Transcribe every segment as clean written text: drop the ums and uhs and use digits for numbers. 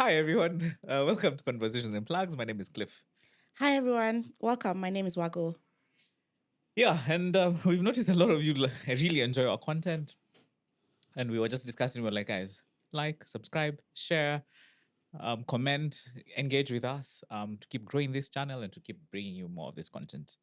Hi, everyone. Welcome to Conversations and Plugs. My name is Cliff. Hi everyone, welcome. My name is Wago. Yeah, and we've noticed a lot of you really enjoy our content. And we were just discussing, we were like, guys, like, subscribe, share, comment, engage with us to keep growing this channel and to keep bringing you more of this content.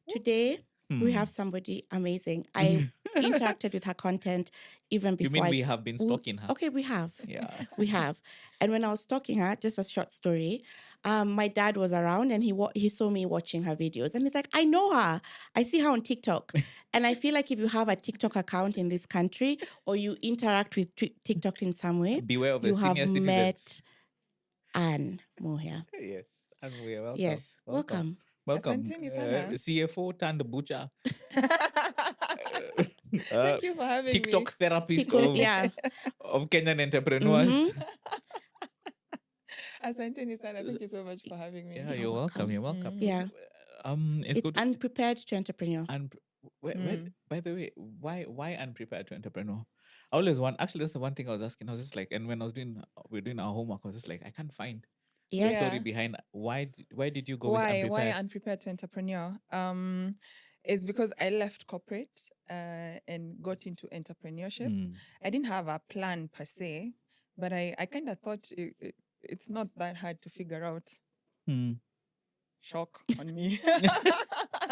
Today we have somebody amazing. I interacted with her content even You before mean we have been stalking her? Okay, we have. Yeah. We have. And when I was stalking her, just a short story, my dad was around and he saw me watching her videos and he's like, I know her. I see her on TikTok. And I feel like if you have a TikTok account in this country or you interact with TikTok in some way, Beware of the you have senior citizens. met Anne Muhia. Yes. And we are welcome. Yes, welcome. Welcome. Asanteni sana. CFO turned butcher. Thank you for having TikTok me. therapist Yeah. of Kenyan entrepreneurs. Mhm. Asanteni sana. Thank you so much for having me. Yeah, you're welcome. You're welcome. Yeah. It's It's good. unprepared to entrepreneur. By the way, why unprepared to entrepreneur? I always want. Actually, that's the one thing I was asking. I was just like, and when I was doing, we are doing our homework, I was just like, I can't find the Yes. story behind why did you go with Why unprepared? unprepared to entrepreneur? Is because I left corporate and got into entrepreneurship. I didn't have a plan per se, but I kind of thought it's not that hard to figure out. Shock on me.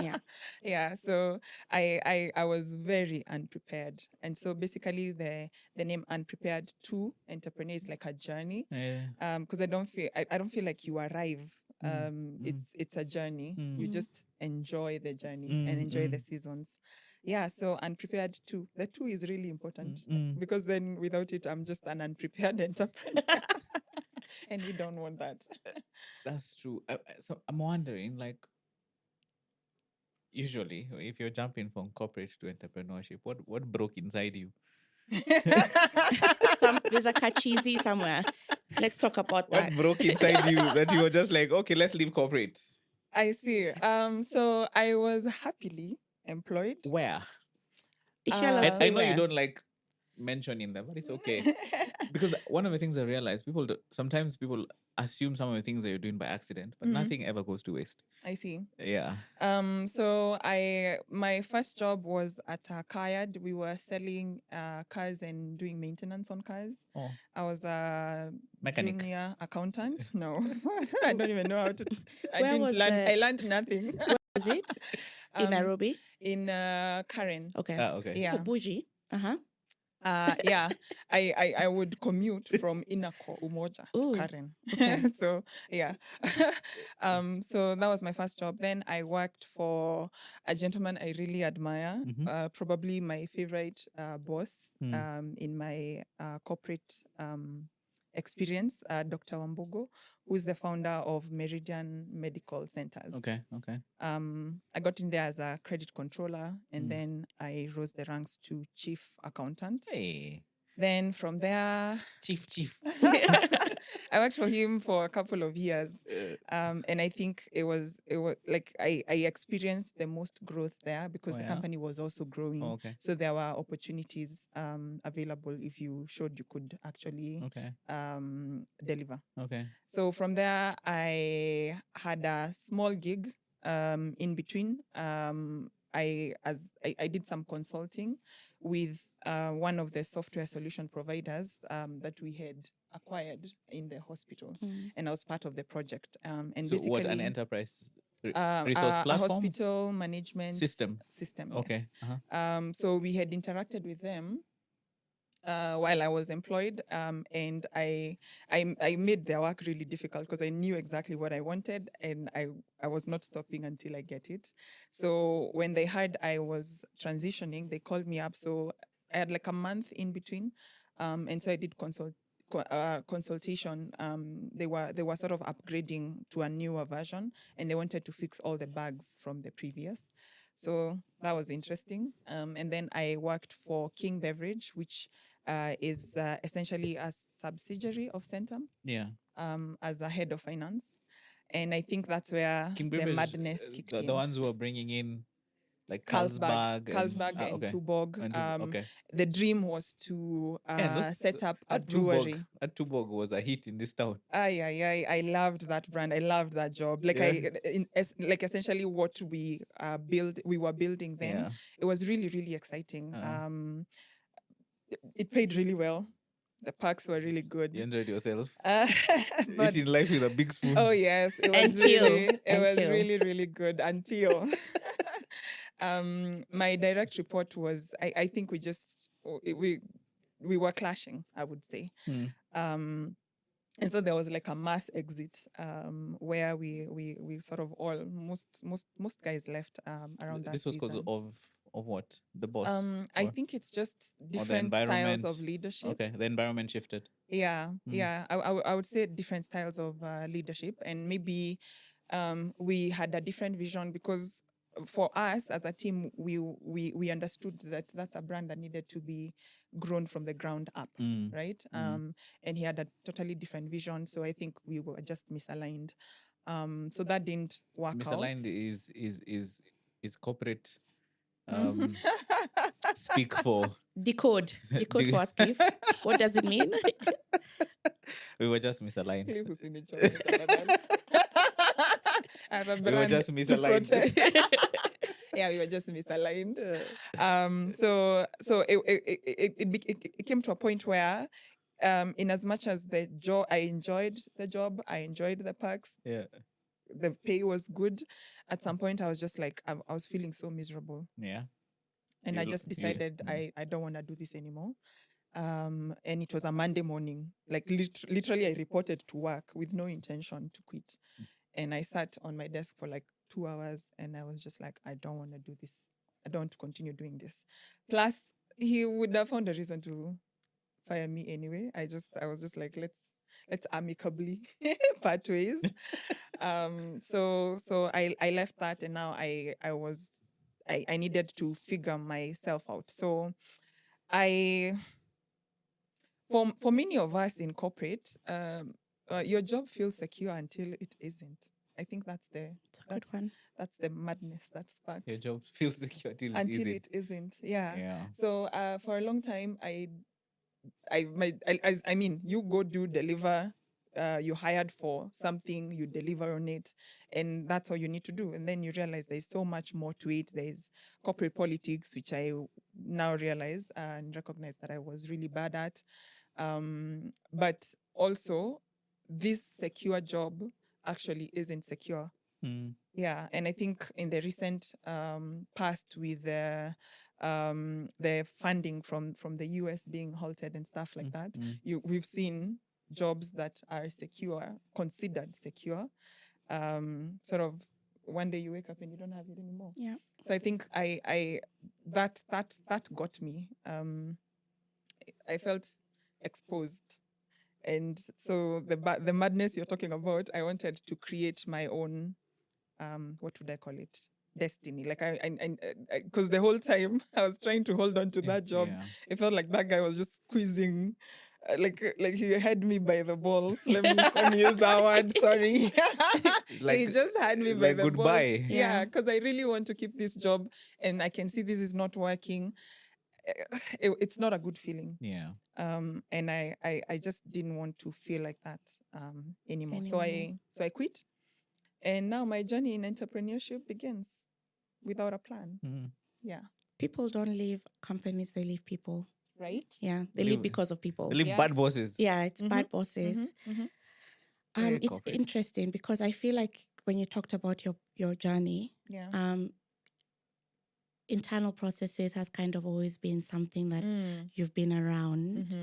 Yeah. Yeah. So I was very unprepared. And so basically the name Unprepared to Entrepreneur is like a journey. Yeah. Because I don't feel like you arrive. It's a journey. You just enjoy the journey and enjoy the seasons. Yeah, so unprepared too. The two is really important because then without it, I'm just an unprepared entrepreneur. And we don't want that. That's true. So I'm wondering, like, usually if you're jumping from corporate to entrepreneurship, what broke inside you? There's a kachizi somewhere. Let's talk about that. What broke inside you that you were just like, okay, let's leave corporate? I see. So I was happily employed. Where? I know you don't like mentioning them, but it's okay. Because one of the things I realized, sometimes people assume some of the things that you're doing by accident, but nothing ever goes to waste. I see. Yeah. So my first job was at a car yard. We were selling cars and doing maintenance on cars. Oh. I was a Mechanic. junior accountant. No, I don't even know how to. I learned nothing. Where was it? In Nairobi? In Karen. Okay. Okay. Yeah. Bougie. Yeah, I would commute from Inako Umoja to Karen. Okay. So yeah, so that was my first job. Then I worked for a gentleman I really admire, probably my favorite boss in my corporate experience, Dr. Wambugo, who's the founder of Meridian Medical Centers. Okay. I got in there as a credit controller, and then I rose the ranks to chief accountant. Hey. Then from there, Chief. I worked for him for a couple of years, and I think it was like I experienced the most growth there because the company was also growing. Oh, okay. So there were opportunities available if you showed you could actually deliver. Okay. So from there, I had a small gig in between. I did some consulting with one of the software solution providers that we had acquired in the hospital, and I was part of the project. And so basically, what, an enterprise resource a platform? hospital management system. Okay. Yes. So we had interacted with them while I was employed, and I made their work really difficult because I knew exactly what I wanted, and I was not stopping until I get it. So when they heard I was transitioning, they called me up. So I had like a month in between, and so I did consultation. They were sort of upgrading to a newer version, and they wanted to fix all the bugs from the previous. So that was interesting. And then I worked for King Beverage, which is essentially a subsidiary of Centum. Yeah. As a head of finance. And I think that's where King the Beverage, madness kicked in. The ones who are bringing in Like Carlsberg Carlsberg and okay. Tuborg. And okay. The dream was to And those, set up a that Tuborg, brewery. that Tuborg was a hit in this town. I loved that brand. I loved that job. Like Yeah. like essentially what we were building then. Yeah. It was really, really exciting. Uh-huh. It paid really well. The perks were really good. You enjoyed yourself. But Eating life with a big spoon. oh yes, it was Until. really, really good until my direct report was I think we were clashing, I would say. And so there was like a mass exit where we sort of all most guys left around that This was because season. of what? The boss? I Or- think it's just or the different styles environment? of leadership. Okay, the environment shifted. Yeah. I would say different styles of leadership, and maybe we had a different vision because for us as a team, we understood that that's a brand that needed to be grown from the ground up, right? And he had a totally different vision, so I think we were just misaligned. So that didn't work Misaligned out. is corporate speak for Decode for us, Cliff. What does it mean? we were just misaligned. Cliff is in the job. I have a We were brand just to misaligned. protect. Yeah, we were just misaligned. So it came to a point where, in as much as I enjoyed the job, I enjoyed the perks, Yeah. the pay was good. At some point, I was just like, I was feeling so miserable. Yeah. And I just you- decided I don't want to do this anymore. And it was a Monday morning. Like literally, I reported to work with no intention to quit. And I sat on my desk for like 2 hours, and I was just like, I don't want to do this. I don't want to continue doing this. Plus, he would have found a reason to fire me anyway. I was just like, let's amicably part ways. So I left that, and now I needed to figure myself out. So for many of us in corporate, your job feels secure until it isn't. I think that's the madness that sparked. Your job feels secure until It isn't. Yeah. Yeah. So for a long time, I mean, you go deliver. You hired for something, you deliver on it, and that's all you need to do. And then you realize there's so much more to it. There's corporate politics, which I now realize and recognize that I was really bad at. But also, this secure job actually isn't secure. Yeah, and I think in the recent past with the funding from the US being halted and stuff like that, we've seen jobs that are secure, considered secure, sort of one day you wake up and you don't have it anymore. Yeah. So I think that got me. I felt exposed. And so the madness you're talking about, I wanted to create my own, what would I call it? Destiny. Like because the whole time I was trying to hold on to that job, it felt like that guy was just squeezing, like he had me by the balls. Let me use that word. Sorry, he just had me by the goodbye. balls. Yeah, because I really want to keep this job, and I can see this is not working. It's not a good feeling. Yeah. And I just didn't want to feel like that anymore. So I quit. And now my journey in entrepreneurship begins without a plan. Yeah. People don't leave companies, they leave people. Right? Yeah, they leave because of people. They leave bad bosses. Yeah, it's bad bosses. It's interesting because I feel like when you talked about your journey, internal processes has kind of always been something that you've been around.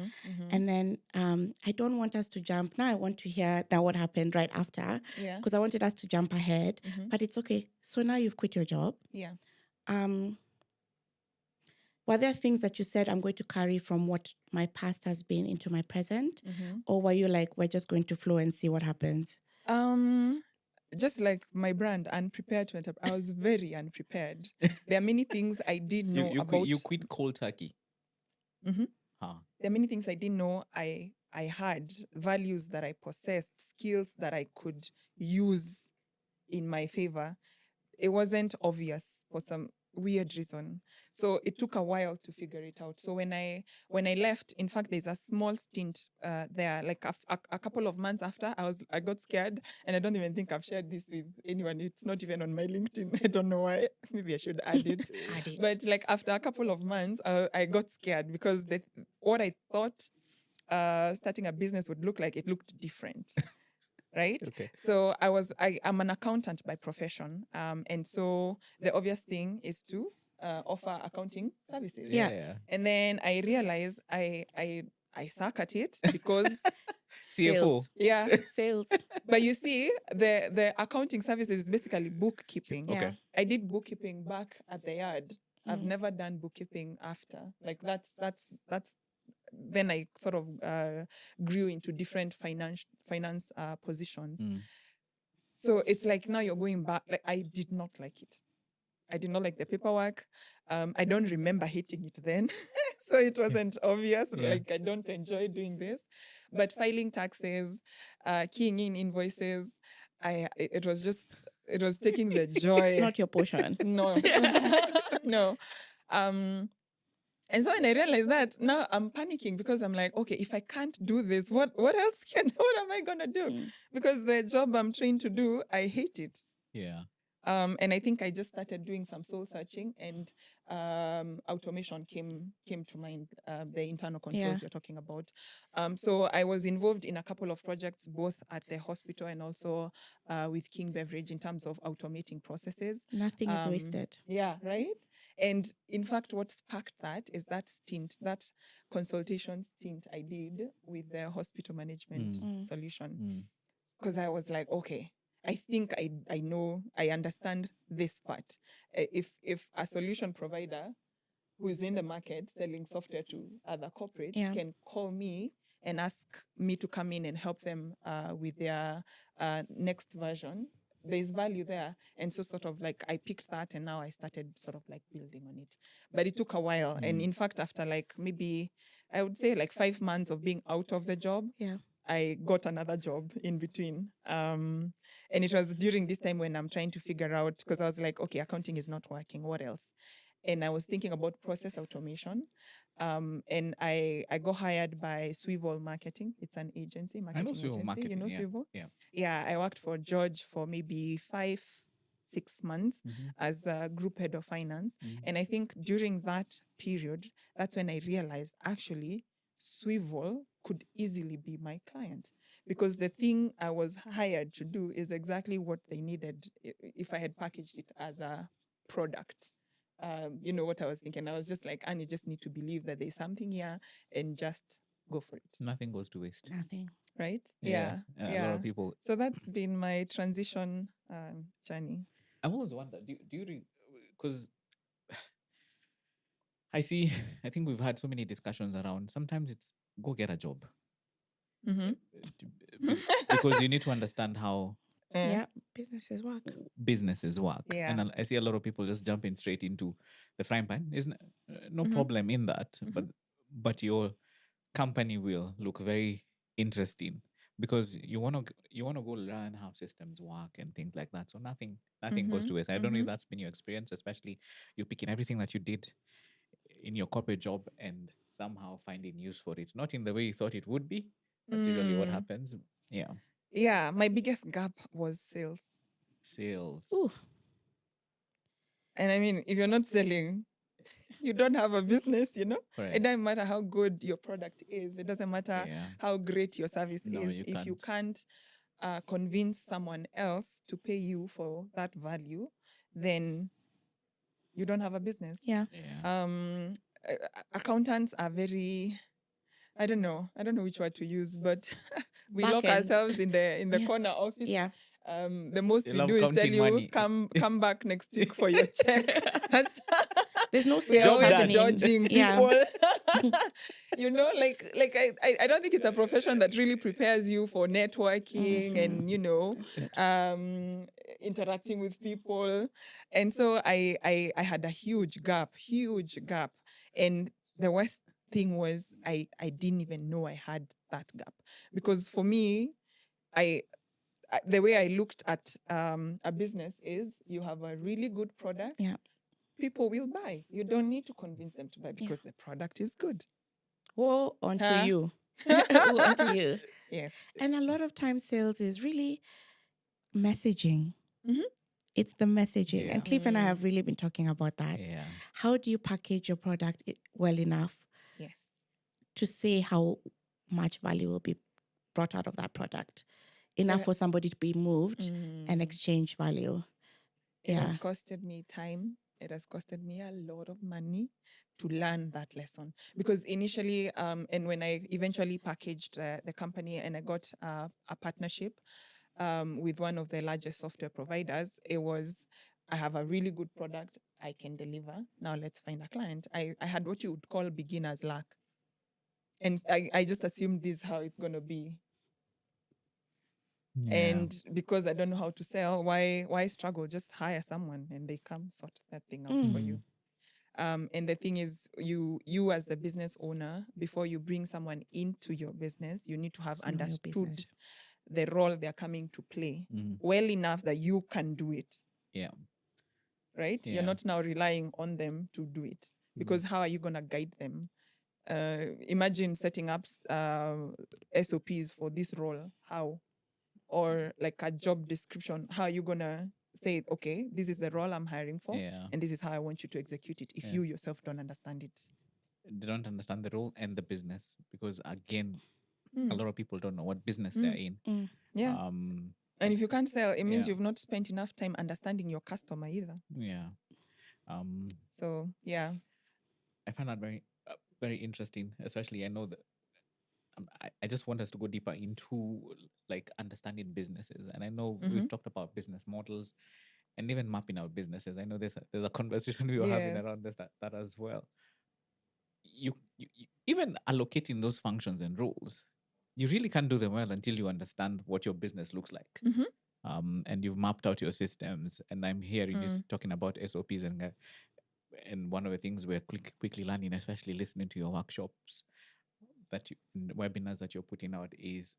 And then I don't want us to jump. Now I want to hear now what happened right after. Because I wanted us to jump ahead. But it's okay. So now you've quit your job. Yeah. Were there things that you said, I'm going to carry from what my past has been into my present? Or were you like, we're just going to flow and see what happens? Just like my brand, Unprepared to Enterprise, I was very unprepared. There are many things I didn't know about. You quit cold turkey. There are many things I didn't know I had, values that I possessed, skills that I could use in my favor. It wasn't obvious for some. weird reason. So it took a while to figure it out. So when I left, in fact, there's a small stint there, like a couple of months after, I got scared, and I don't even think I've shared this with anyone. It's not even on my LinkedIn. I don't know why. Maybe I should add it. Add it. But like after a couple of months, I got scared because what I thought starting a business would look like, it looked different. Right. Okay. So I'm an accountant by profession. And so the obvious thing is to offer accounting services. Yeah. And then I realized I suck at it because CFO. yeah. Sales. But you see, the accounting services is basically bookkeeping. Okay. Yeah. I did bookkeeping back at the yard. I've Mm. never done bookkeeping after. Like that's then I sort of grew into different finance positions. Mm. So it's like now you're going back. Like I did not like it. I did not like the paperwork. I don't remember hating it then. So it wasn't obvious. Yeah. Like I don't enjoy doing this. But filing taxes, keying in invoices, it was taking the joy. It's not your portion. No. No. And so when I realized that, now I'm panicking because I'm like, okay, if I can't do this, what else what am I gonna do? Mm. Because the job I'm trained to do, I hate it. Yeah. And I think I just started doing some soul searching, and automation came to mind, the internal controls Yeah. you're talking about. So I was involved in a couple of projects, both at the hospital and also with King Beverage, in terms of automating processes. Nothing is wasted. Yeah, right? And in fact, what sparked that is that consultation stint I did with the hospital management Mm. solution. Mm. Because I was like, okay, I think I know, I understand this part. If a solution provider who is in the market selling software to other corporates Yeah. can call me and ask me to come in and help them with their next version, there's value there. And so sort of like I picked that, and now I started sort of like building on it. But it took a while. And in fact, after like maybe, I would say like 5 months of being out of the job, Yeah. I got another job in between. And it was during this time when I'm trying to figure out, because I was like, okay, accounting is not working. What else? And I was thinking about process automation. And I got hired by Swivel Marketing. It's an agency, I know marketing Swivel agency. Marketing. You know Yeah. Swivel? Yeah. Yeah, I worked for George for maybe 5-6 months Mhm. as a group head of finance. Mhm. And I think during that period, that's when I realized actually Swivel could easily be my client, because the thing I was hired to do is exactly what they needed if I had packaged it as a product. You know what I was thinking? I was just like, and you just need to believe that there's something here and just go for it. Nothing goes to waste. Nothing. Right? A lot of people. So that's been my transition journey. I've always wondered, do you, because I see, I think we've had so many discussions around, sometimes it's go get a job. Mm-hmm. Because you need to understand how Yeah. Businesses work. businesses work. Yeah. And I see a lot of people just jumping straight into the frying pan. There's no Mhm. problem in that, but your company will look very interesting because you want to go learn how systems work and things like that. So nothing goes to waste. I don't know if that's been your experience, especially you picking everything that you did in your corporate job and somehow finding use for it, not in the way you thought it would be. That's usually what happens. Yeah. Yeah, my biggest gap was sales. Sales. Ooh. And I mean, if you're not selling, you don't have a business, you know? Correct. It doesn't matter how good your product is. It doesn't matter Yeah. how great your service No, is. you If you can't. can't convince someone else to pay you for that value, then you don't have a business. Yeah. Yeah. Accountants are very, I don't know which word to use, but we Back lock end. ourselves in the Yeah. corner office. Yeah. The most They we love do is tell counting you, money. come back next week for your check. That's There's no we're sales Job always done. happening. dodging Yeah. people. You know, like I don't think it's a profession that really prepares you for networking and, you know, interacting with people. And so I had a huge gap. And the worst thing was I didn't even know I had that gap, because for me, the way I looked at a business is you have a really good product. Yeah. people will buy. You don't need to convince them to buy because the product is good. Woe onto Huh? you. Woe onto you. Yes. And a lot of times sales is really messaging. Mhm. It's the messaging. Yeah. And Cliff and I have really been talking about that. Yeah. How do you package your product well enough Yes. to say how much value will be brought out of that product? Enough for somebody to be moved and exchange value. It Yeah. has costed me time. It has costed me a lot of money to learn that lesson. Because initially, and when I eventually packaged the company and I got a partnership with one of the largest software providers, it was, I have a really good product I can deliver. Now let's find a client. I had what you would call beginner's luck. And I just assumed this is how it's going to be. Yeah. And because I don't know how to sell, why struggle? Just hire someone and they come sort that thing out for you. And the thing is, you as the business owner, before you bring someone into your business, you need to have Know your understood business. the role they're coming to play Mhm. well enough that you can do it. Yeah. Right? Yeah. You're not now relying on them to do it, because how are you going to guide them? Imagine setting up SOPs for this role. How? Or like a job description. How are you going to say, okay, this is the role I'm hiring for, Yeah. and this is how I want you to execute it, if Yeah. you yourself don't understand it? They don't understand the role and the business because again, a lot of people don't know what business they're in. Yeah. And if you can't sell, it means yeah. you've not spent enough time understanding your customer either. Yeah. So yeah. I find that very interesting. Especially, I know that I just want us to go deeper into like understanding businesses, and I know we've talked about business models and even mapping out businesses. I know there's a conversation we were having Yes. around that as well. You even allocating those functions and roles, you really can't do them well until you understand what your business looks like. And you've mapped out your systems. And I'm hearing you talking about SOPs, and one of the things we're quickly learning, especially listening to your workshops, webinars that you're putting out, is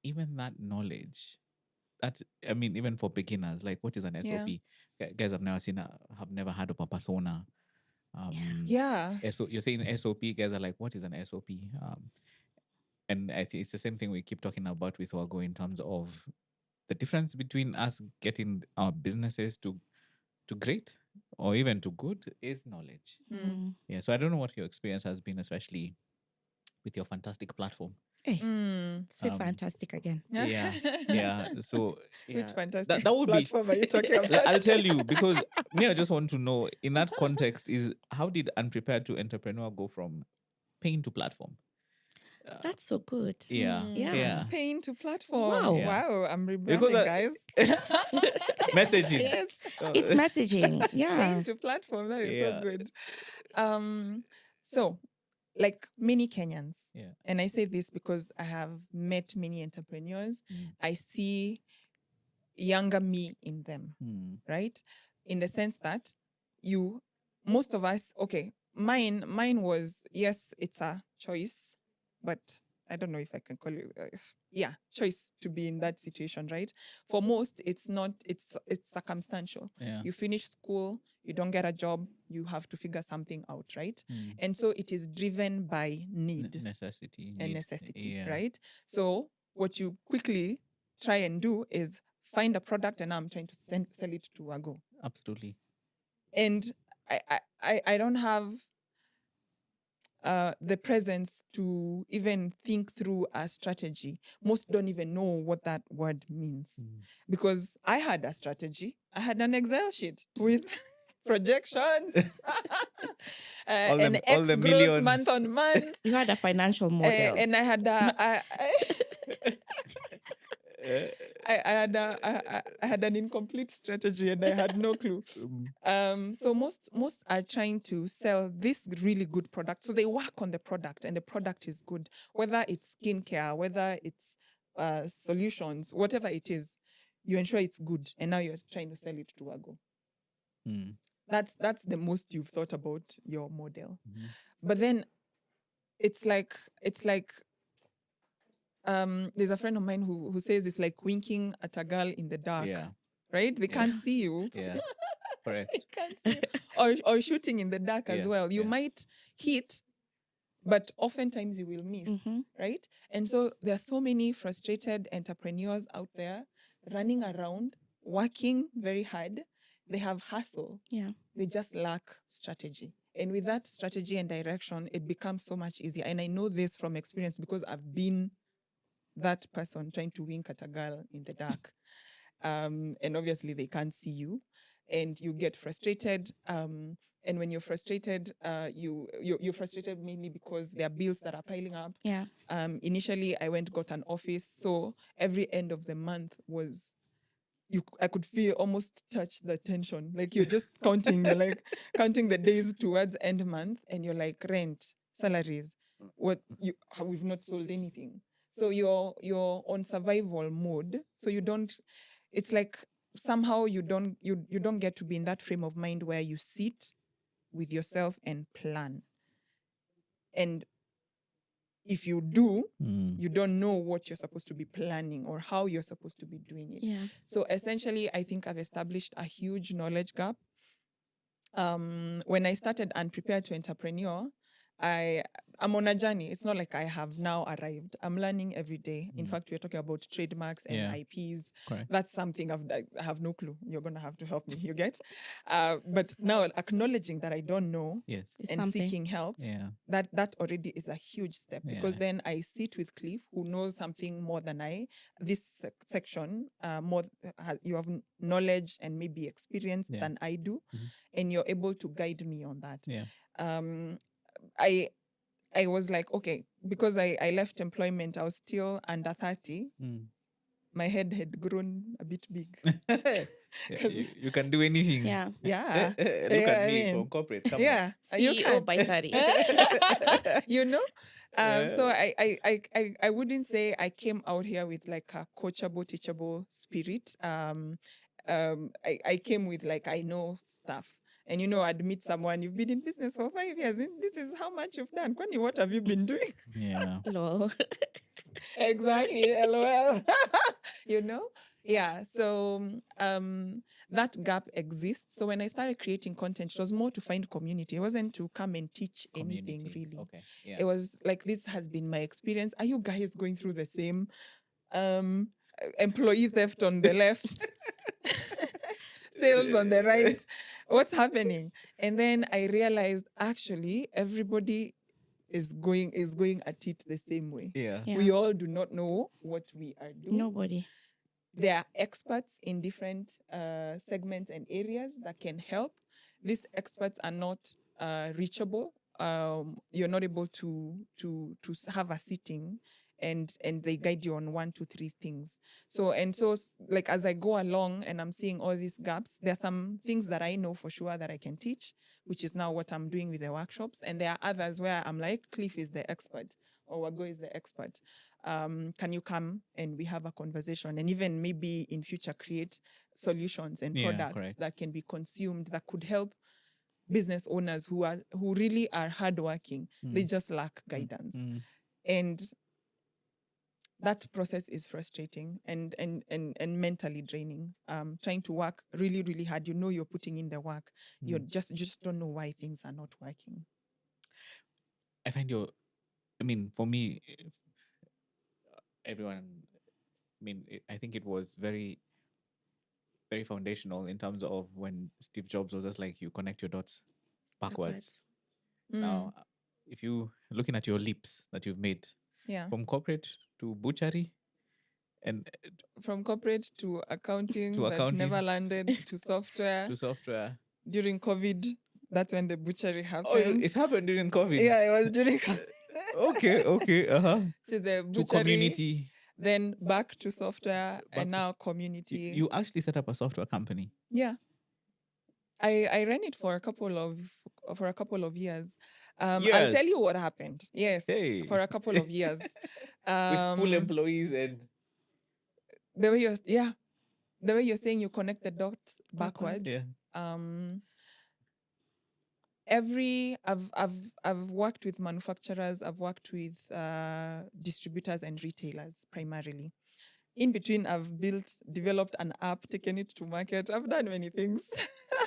even that knowledge. That, I mean, even for beginners, like what is an SOP? Guys have never heard of a persona. Yeah. So you're saying SOP, guys are like, what is an SOP? And I think it's the same thing we keep talking about with Wago in terms of the difference between us getting our businesses to great or even to good is knowledge. Yeah. So I don't know what your experience has been, especially with your fantastic platform. Hey, say fantastic again. Yeah. Yeah. So yeah, Which fantastic that would platform are you talking about? I'll tell you, because me, I just want to know in that context is how did Unprepared to Entrepreneur go from pain to platform? That's so good. Yeah. Yeah. Pain to platform. Wow. Yeah. Wow, I'm Because, rebranding, guys. Messaging. Yes. It's messaging. Yeah. Pain to platform. That is Yeah. so good. So, like many Kenyans, Yeah. and I say this because I have met many entrepreneurs, I see younger me in them, right? In the sense that most of us, okay, mine was, yes, it's a choice, but I don't know if I can call it, choice to be in that situation, right? For most, it's not, it's circumstantial. Yeah. You finish school, you don't get a job, you have to figure something out, right? And so it is driven by need Necessity. and necessity, Yeah. right? So what you quickly try and do is find a product, and I'm trying to sell it to Wago. Absolutely. And I don't have the presence to even think through a strategy. Most don't even know what that word means, because I had a strategy. I had an Excel sheet with projections, All and the growth millions. month on month. You had a financial model. And I had I had an incomplete strategy, and I had no clue. So most are trying to sell this really good product. So they work on the product, and the product is good, whether it's skincare, whether it's solutions, whatever it is, you ensure it's good, and now you're trying to sell it to Wago. That's the most you've thought about your model. But then it's like there's a friend of mine who says it's like winking at a girl in the dark. Yeah. Right? They can't see you. Yeah. Correct. I can't see. Or shooting in the dark as Yeah, well. You yeah. might hit, but oftentimes you will miss, right? And so there are so many frustrated entrepreneurs out there running around, working very hard. They have hustle. Yeah. They just lack strategy. And with that strategy and direction, it becomes so much easier. And I know this from experience because I've been that person trying to wink at a girl in the dark. And obviously they can't see you and you get frustrated. And when you're frustrated, you're frustrated mainly because there are bills that are piling up. Yeah. Initially, I got an office. So every end of the month was I could feel almost touch the tension. Like you're just counting, you're like counting the days towards end month, and you're like rent, salaries, we've not sold anything. So you're on survival mode. So you don't. It's like somehow you don't get to be in that frame of mind where you sit with yourself and plan. And if you do, you don't know what you're supposed to be planning or how you're supposed to be doing it. Yeah. So essentially, I think I've established a huge knowledge gap. When I started Unprepared to Entrepreneur, I'm on a journey. It's not like I have now arrived. I'm learning every day. In fact, we're talking about trademarks and IPs. Correct. That's something I have no clue. You're going to have to help me. You get? But now acknowledging that I don't know Yes. It's and something. seeking help, Yeah. that already is a huge step because Yeah. then I sit with Cliff, who knows something more than I. This section, you have knowledge and maybe experience than I do, and you're able to guide me on that. Yeah. I was like, okay, because I left employment, I was still under 30. My head had grown a bit big. Yeah, you can do anything. Yeah. Yeah. Look at me from corporate. Come Yeah. You CEO can. by 30. You know? So Yeah. I wouldn't say I came out here with like a coachable, teachable spirit. I came with like, I know stuff. And I'd meet someone, you've been in business for 5 years, and this is how much you've done. Kwani, what have you been doing? Yeah. Lol. Exactly. LOL. Yeah. So that gap exists. So when I started creating content, it was more to find community. It wasn't to come and teach anything Community. really. Okay. Yeah. It was like, this has been my experience. Are you guys going through the same employee theft on the left? Sales on the right? What's happening? And then I realized actually everybody is going at it the same way. Yeah. Yeah. We all do not know what we are doing. Nobody. There are experts in different segments and areas that can help. These experts are not reachable. You're not able to have a sitting and they guide you on 1, 2, 3 things. So like as I go along and I'm seeing all these gaps, there are some things that I know for sure that I can teach, which is now what I'm doing with the workshops. And there are others where I'm like, Cliff is the expert or Wago is the expert. Can you come and we have a conversation and even maybe in future create solutions and products correct. that can be consumed that could help business owners who really are hardworking. They just lack guidance. And that process is frustrating and mentally draining. Trying to work really, really hard. You're putting in the work. You just don't know why things are not working. I find for me, everyone, I think it was very, very foundational in terms of when Steve Jobs was just like, you connect your dots backwards. Now, if you looking at your leaps that you've made from corporate to butchery, and from corporate to accounting that accounting. never landed to software. During COVID, that's when the butchery happened. Oh, it happened during COVID. Yeah, it was during COVID. Okay. To the butchery, to community, then back to software, and now community. You actually set up a software company. Yeah, I ran it for a couple of years. I'll tell you what happened. Yes, for a couple of years. With full employees and the way you're saying you connect the dots backwards. Yeah. I've worked with manufacturers, I've worked with distributors and retailers primarily. In between, I've developed an app, taken it to market. I've done many things.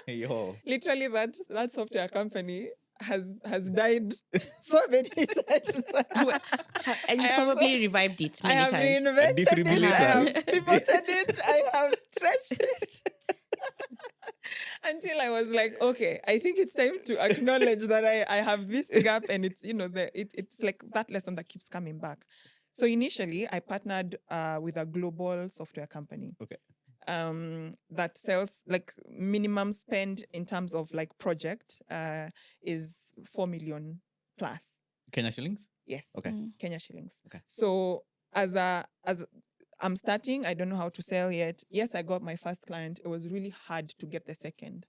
Yo. Literally, that software company has died so many times. And you I have- probably revived it I many have times. reinvented it. I defibrillator. have pivoted it. I have stretched it. Until I was like, okay, I think it's time to acknowledge that I have this gap, and it's it's like that lesson that keeps coming back. So initially, I partnered with a global software company. Okay. That sells like minimum spend in terms of like project is 4 million plus. Kenya shillings? Yes. Okay. Kenya shillings. Okay. So as I'm starting, I don't know how to sell yet. Yes, I got my first client. It was really hard to get the second.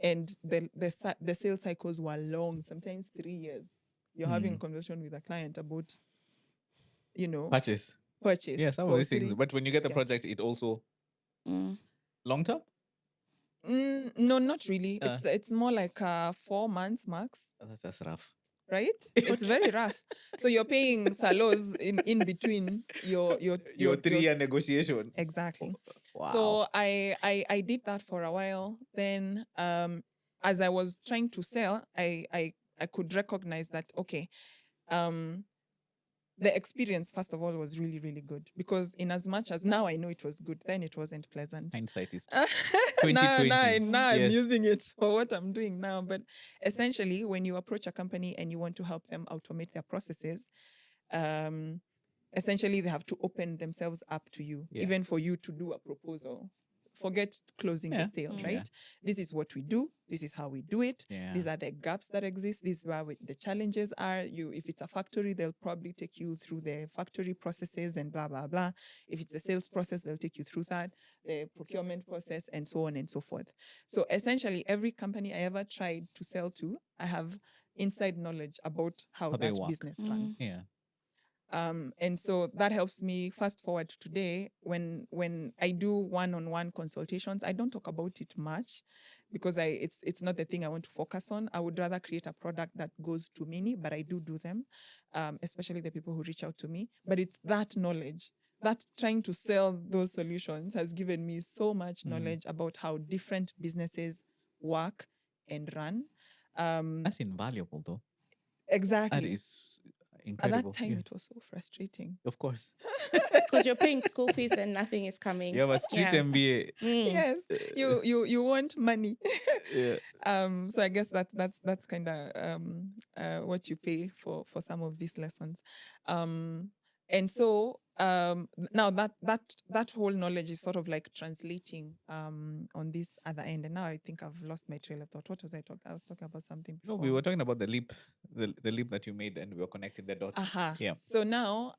And the sales cycles were long, sometimes 3 years. You're having a conversation with a client about, Purchase. purchase. Yeah, some of for these things. 3 But when you get the Yes. project, it also Mm. long term? No, not really. It's more like 4 months max, That's just rough. right? It's very rough. So you're paying salos in between your 3-year negotiation. exactly. Wow. So I did that for a while. Then as I was trying to sell, I could recognize that okay, the experience first of all was really, really good, because in as much as now I know it was good, then it wasn't pleasant. Hindsight is now 2020. now I'm Yes. using it for what I'm doing now. But essentially, when you approach a company and you want to help them automate their processes, essentially they have to open themselves up to you, Yeah. even for you to do a proposal. Forget closing Yeah. the sale, Mm. right? Yeah. This is what we do. This is how we do it. Yeah. These are the gaps that exist. This is where the challenges are. If it's a factory, they'll probably take you through the factory processes and blah, blah, blah. If it's a sales process, they'll take you through that, the procurement process, and so on and so forth. So essentially, every company I ever tried to sell to, I have inside knowledge about how How they that work. business runs. Yeah. And so that helps me fast forward to today. When I do one-on-one consultations, I don't talk about it much because it's not the thing I want to focus on. I would rather create a product that goes to many, but I do them, especially the people who reach out to me. But it's that knowledge, that trying to sell those solutions has given me so much knowledge about how different businesses work and run. That's invaluable, though. Exactly. That is At incredible. that time, Yeah. it was so frustrating. Of course. Because you're paying school fees and nothing is coming. You have a street Yeah. MBA. Yes, you want money. Yeah. So I guess that's kind of what you pay for some of these lessons. And so now that whole knowledge is sort of like translating on this other end. And now I think I've lost my trail of thought. What was I talking? I was talking about something No, before. we were talking about the leap that you made, and we were connecting the dots. Yeah. So now,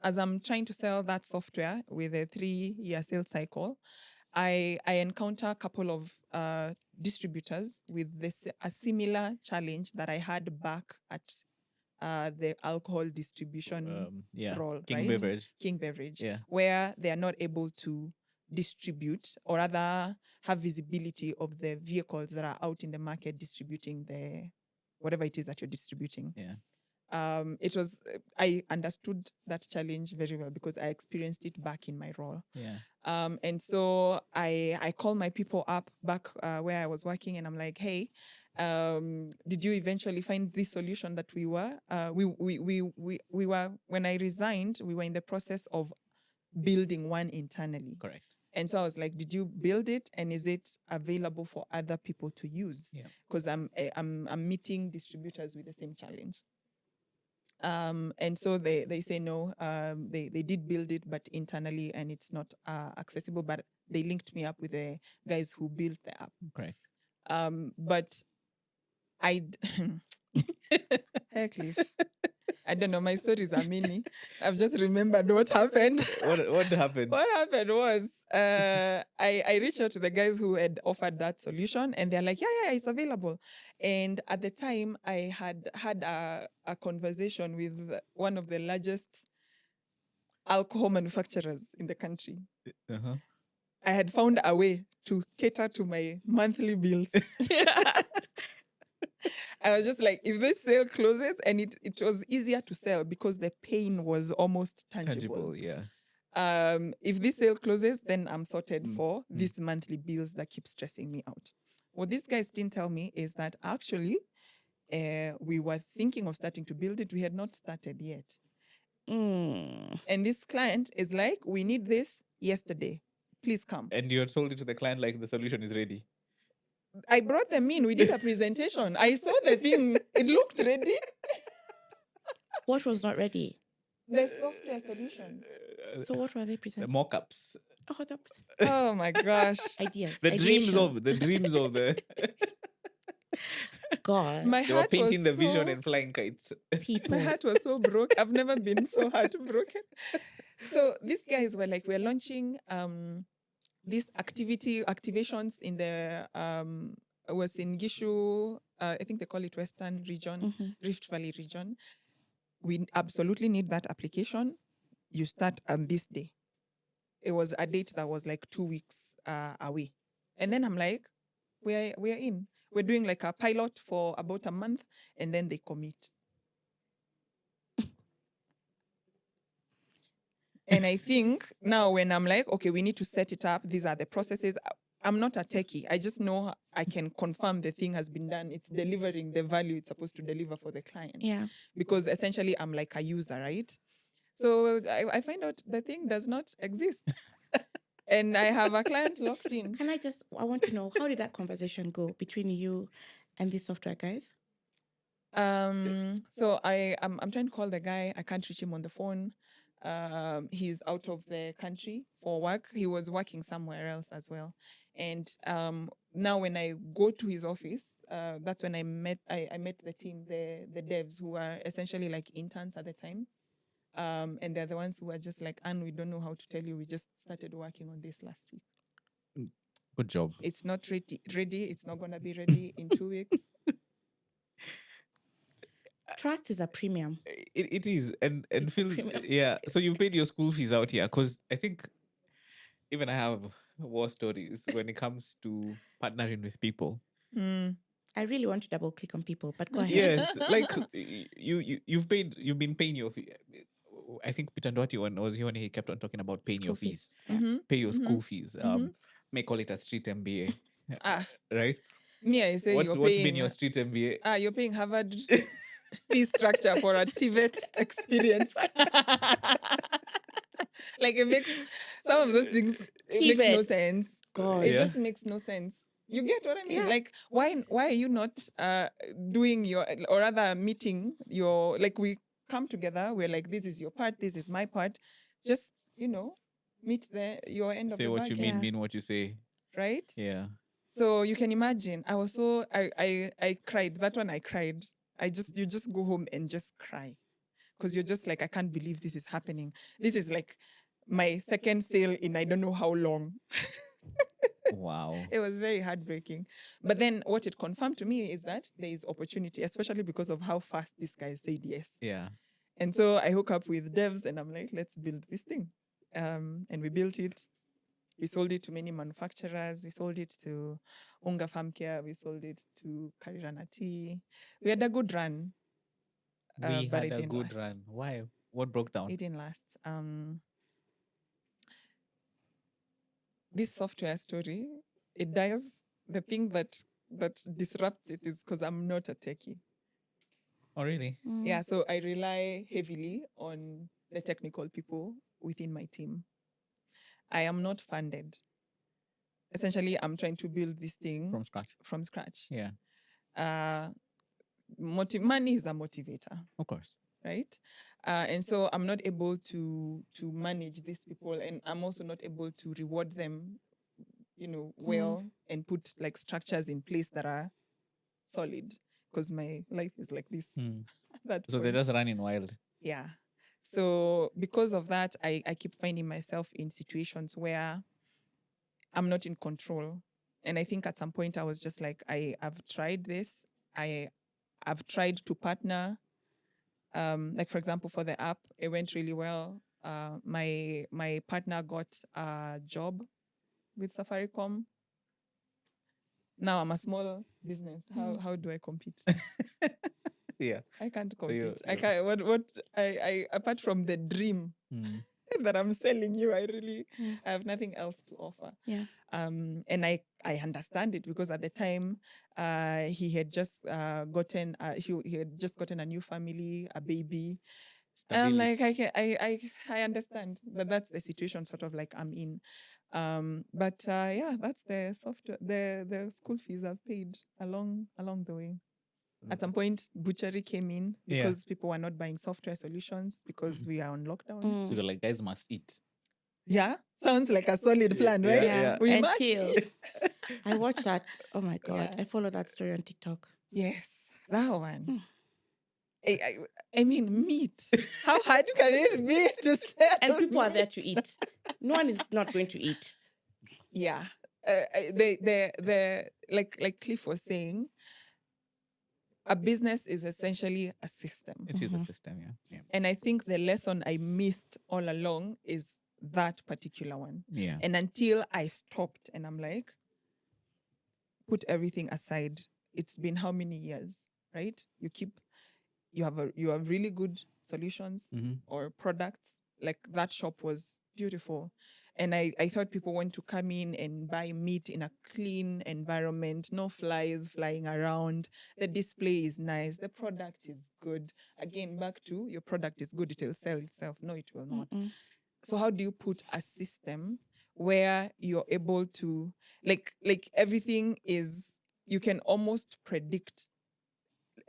as I'm trying to sell that software with a 3-year sales cycle, I encounter a couple of distributors with a similar challenge that I had back at the alcohol distribution role, King right? Beverage. King Beverage, Yeah. where they are not able to distribute or rather have visibility of the vehicles that are out in the market distributing the whatever it is that you're distributing. Yeah. I understood that challenge very well because I experienced it back in my role. Yeah. And so I call my people up back where I was working, and I'm like, hey, did you eventually find this solution that we were when I resigned, we were in the process of building one internally. Correct. And so I was like, did you build it, and is it available for other people to use? Yeah. Because I'm meeting distributors with the same challenge. And so they say no, they did build it, but internally, and it's not accessible. But they linked me up with the guys who built the app. Correct. But hey, Cliff, I don't know. My stories are many. I've just remembered what happened. What happened? What happened was I reached out to the guys who had offered that solution, and they're like, yeah, it's available. And at the time, I had a conversation with one of the largest alcohol manufacturers in the country. Uh-huh. I had found a way to cater to my monthly bills. I was just like, if this sale closes, and it was easier to sell because the pain was almost tangible. Yeah. If this sale closes, then I'm sorted Mm. for these monthly bills that keep stressing me out. What these guys didn't tell me is that actually we were thinking of starting to build it. We had not started yet. And this client is like, we need this yesterday. Please come. And you had sold it to the client like the solution is ready. I brought them in. We did a presentation. I saw the thing. It looked ready. What was not ready? The software solution. So what were they The presenting? mock-ups. Oh, that was Oh my gosh. ideas. The dreams ideation. of the God. My they were heart painting the was vision so- and flying kites. People. My heart was so broke. I've never been so heartbroken. So these guys were like, we're launching these activations in the it was in Gishu, I think they call it Western region, Rift Valley region. We absolutely need that application. You start on this day. It was a date that was like 2 weeks away. And then I'm like, we're in. We're doing like a pilot for about a month, and then they commit. And I think now when I'm like, okay, we need to set it up, these are the processes. I'm not a techie. I just know I can confirm the thing has been done. It's delivering the value it's supposed to deliver for the client. Yeah. Because essentially I'm like a user, right? So I find out the thing does not exist. And I have a client locked in. I want to know, how did that conversation go between you and these software guys? So I'm trying to call the guy. I can't reach him on the phone. He's out of the country for work. He was working somewhere else as well. And now when I go to his office, that's when I met the team, the devs who are essentially like interns at the time. And they're the ones who are just like, Anne, we don't know how to tell you. We just started working on this last week. Good job. It's not ready. It's not going to be ready in 2 weeks. Trust is a premium. It is, and It's a feels premium yeah. So service. you paid your school fees out here, because I think even I have war stories when it comes to partnering with people. I really want to double click on people, but go ahead. Yes, like you've been paying your fee. I think Peter Ndotti, when was he, when he kept on talking about paying your School fees, Yeah. pay your school fees. May call it a street MBA, right? Me, I say What's you're paying. been your street MBA? You're paying Harvard fee structure for a TVET experience. Like it makes some of those things it makes no TVET. sense. God. It Yeah. just makes no sense. You get what I mean? Yeah. Like why are you not doing your, or rather meeting your, like we come together, we're like, this is your part, this is my part. Just, meet your end of Say the what you bargain, mean what you say. right? Yeah. So you can imagine, I was so I cried. That one I cried. You just go home and just cry. Because you're just like, I can't believe this is happening. This is like my second sale in I don't know how long. Wow. It was very heartbreaking. But then what it confirmed to me is that there is opportunity, especially because of how fast this guy said yes. Yeah. And so I hook up with devs and I'm like, let's build this thing. And we built it. We sold it to many manufacturers. We sold it to Unga Farmcare. We sold it to Karirana tea. We had a good run. We but had it a didn't good last. run. Why? What broke down? It didn't last. This software story, it dies. The thing that disrupts it is because I'm not a techie. Oh, really? Yeah, so I rely heavily on the technical people within my team. I am not funded. Essentially, I'm trying to build this thing From scratch. Yeah. Money is a motivator, Of course. right? And so I'm not able to manage these people, and I'm also not able to reward them, well, and put like structures in place that are solid, because my life is like this. So they're just running wild. Yeah. So because of that, I keep finding myself in situations where I'm not in control. And I think at some point I was just like, I've tried this. I've tried to partner. Like for example, for the app, it went really well. My partner got a job with Safaricom. Now I'm a small business. How do I compete? Yeah. I can't So you're- compete. I can't. What I apart from the dream that I'm selling you. I Mm. have nothing else to offer. Yeah. And I understand it because at the time he had just gotten he had just gotten a new family, a baby. I'm like, I understand that that's the situation sort of like I'm in. But yeah, that's the software, the school fees I've paid along the way. At some point, butchery came in Yeah. because people were not buying software solutions because we are on lockdown. So you're like, guys must eat. Yeah, sounds like a solid plan, right? Yeah. We And must chill. eat. I watched that. Oh my God. Yeah. I follow that story on TikTok. Yes, that one. Hmm. I mean, meat. How hard can it be to sell? And people are there meat? to eat. No one is not going to eat. Yeah. The like Cliff was saying, a business is essentially a system. It is a system, yeah. And I think the lesson I missed all along is that particular one. Yeah. And until I stopped and I'm like, put everything aside. It's been how many years, right? You have really good solutions or products. Like that shop was beautiful. And I thought people want to come in and buy meat in a clean environment, no flies flying around. The display is nice. The product is good. Again, back to your product is good, it will sell itself. No, it will not. So how do you put a system where you're able to like everything is, you can almost predict,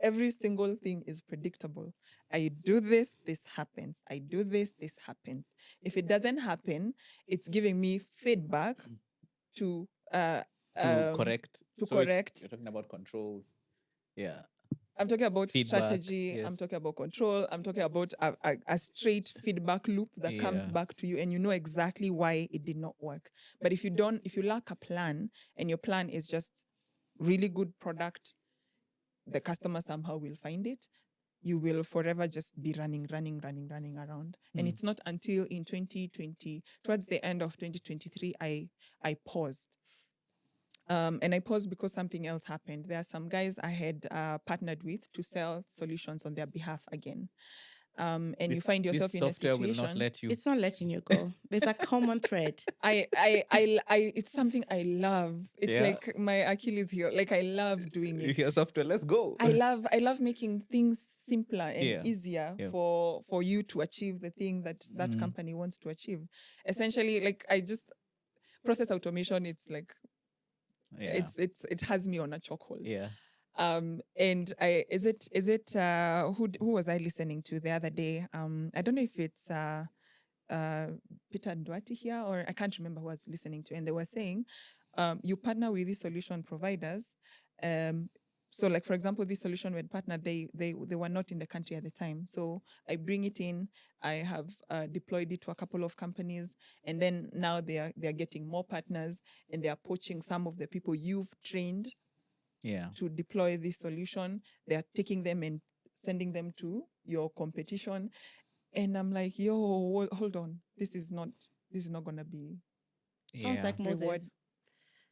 every single thing is predictable. I do this, this happens. I do this, this happens. If it doesn't happen, it's giving me feedback to correct. correct. You're talking about controls. Yeah. I'm talking about Feedback, strategy. yes. I'm talking about control. I'm talking about a straight feedback loop that comes Yeah. back to you, and you know exactly why it did not work. But if you lack a plan, and your plan is just really good product, the customer somehow will find it, you will forever just be running around. And it's not until in 2020, towards the end of 2023, I paused. And I paused because something else happened. There are some guys I had partnered with to sell solutions on their behalf again. And you find yourself This in a software situation. will not let you. It's not letting you go. There's a common thread. It's something I love. It's Yeah. like my Achilles heel. Like I love doing it. Your software, let's go. I love making things simpler and Yeah. easier Yeah. for you to achieve the thing that company wants to achieve. Essentially, like I just process automation. It's like Yeah. it has me on a chokehold. Yeah. And is it who was I listening to the other day? I don't know if it's Peter Duarte here, or I can't remember who I was listening to, and they were saying, you partner with these solution providers. So like, for example, this solution with partner, they were not in the country at the time. So I bring it in, I have deployed it to a couple of companies, and then now they are getting more partners, and they are poaching some of the people you've trained Yeah. to deploy this solution. They are taking them and sending them to your competition. And I'm like, yo, hold on. This is not gonna be. Sounds like Reward. Moses.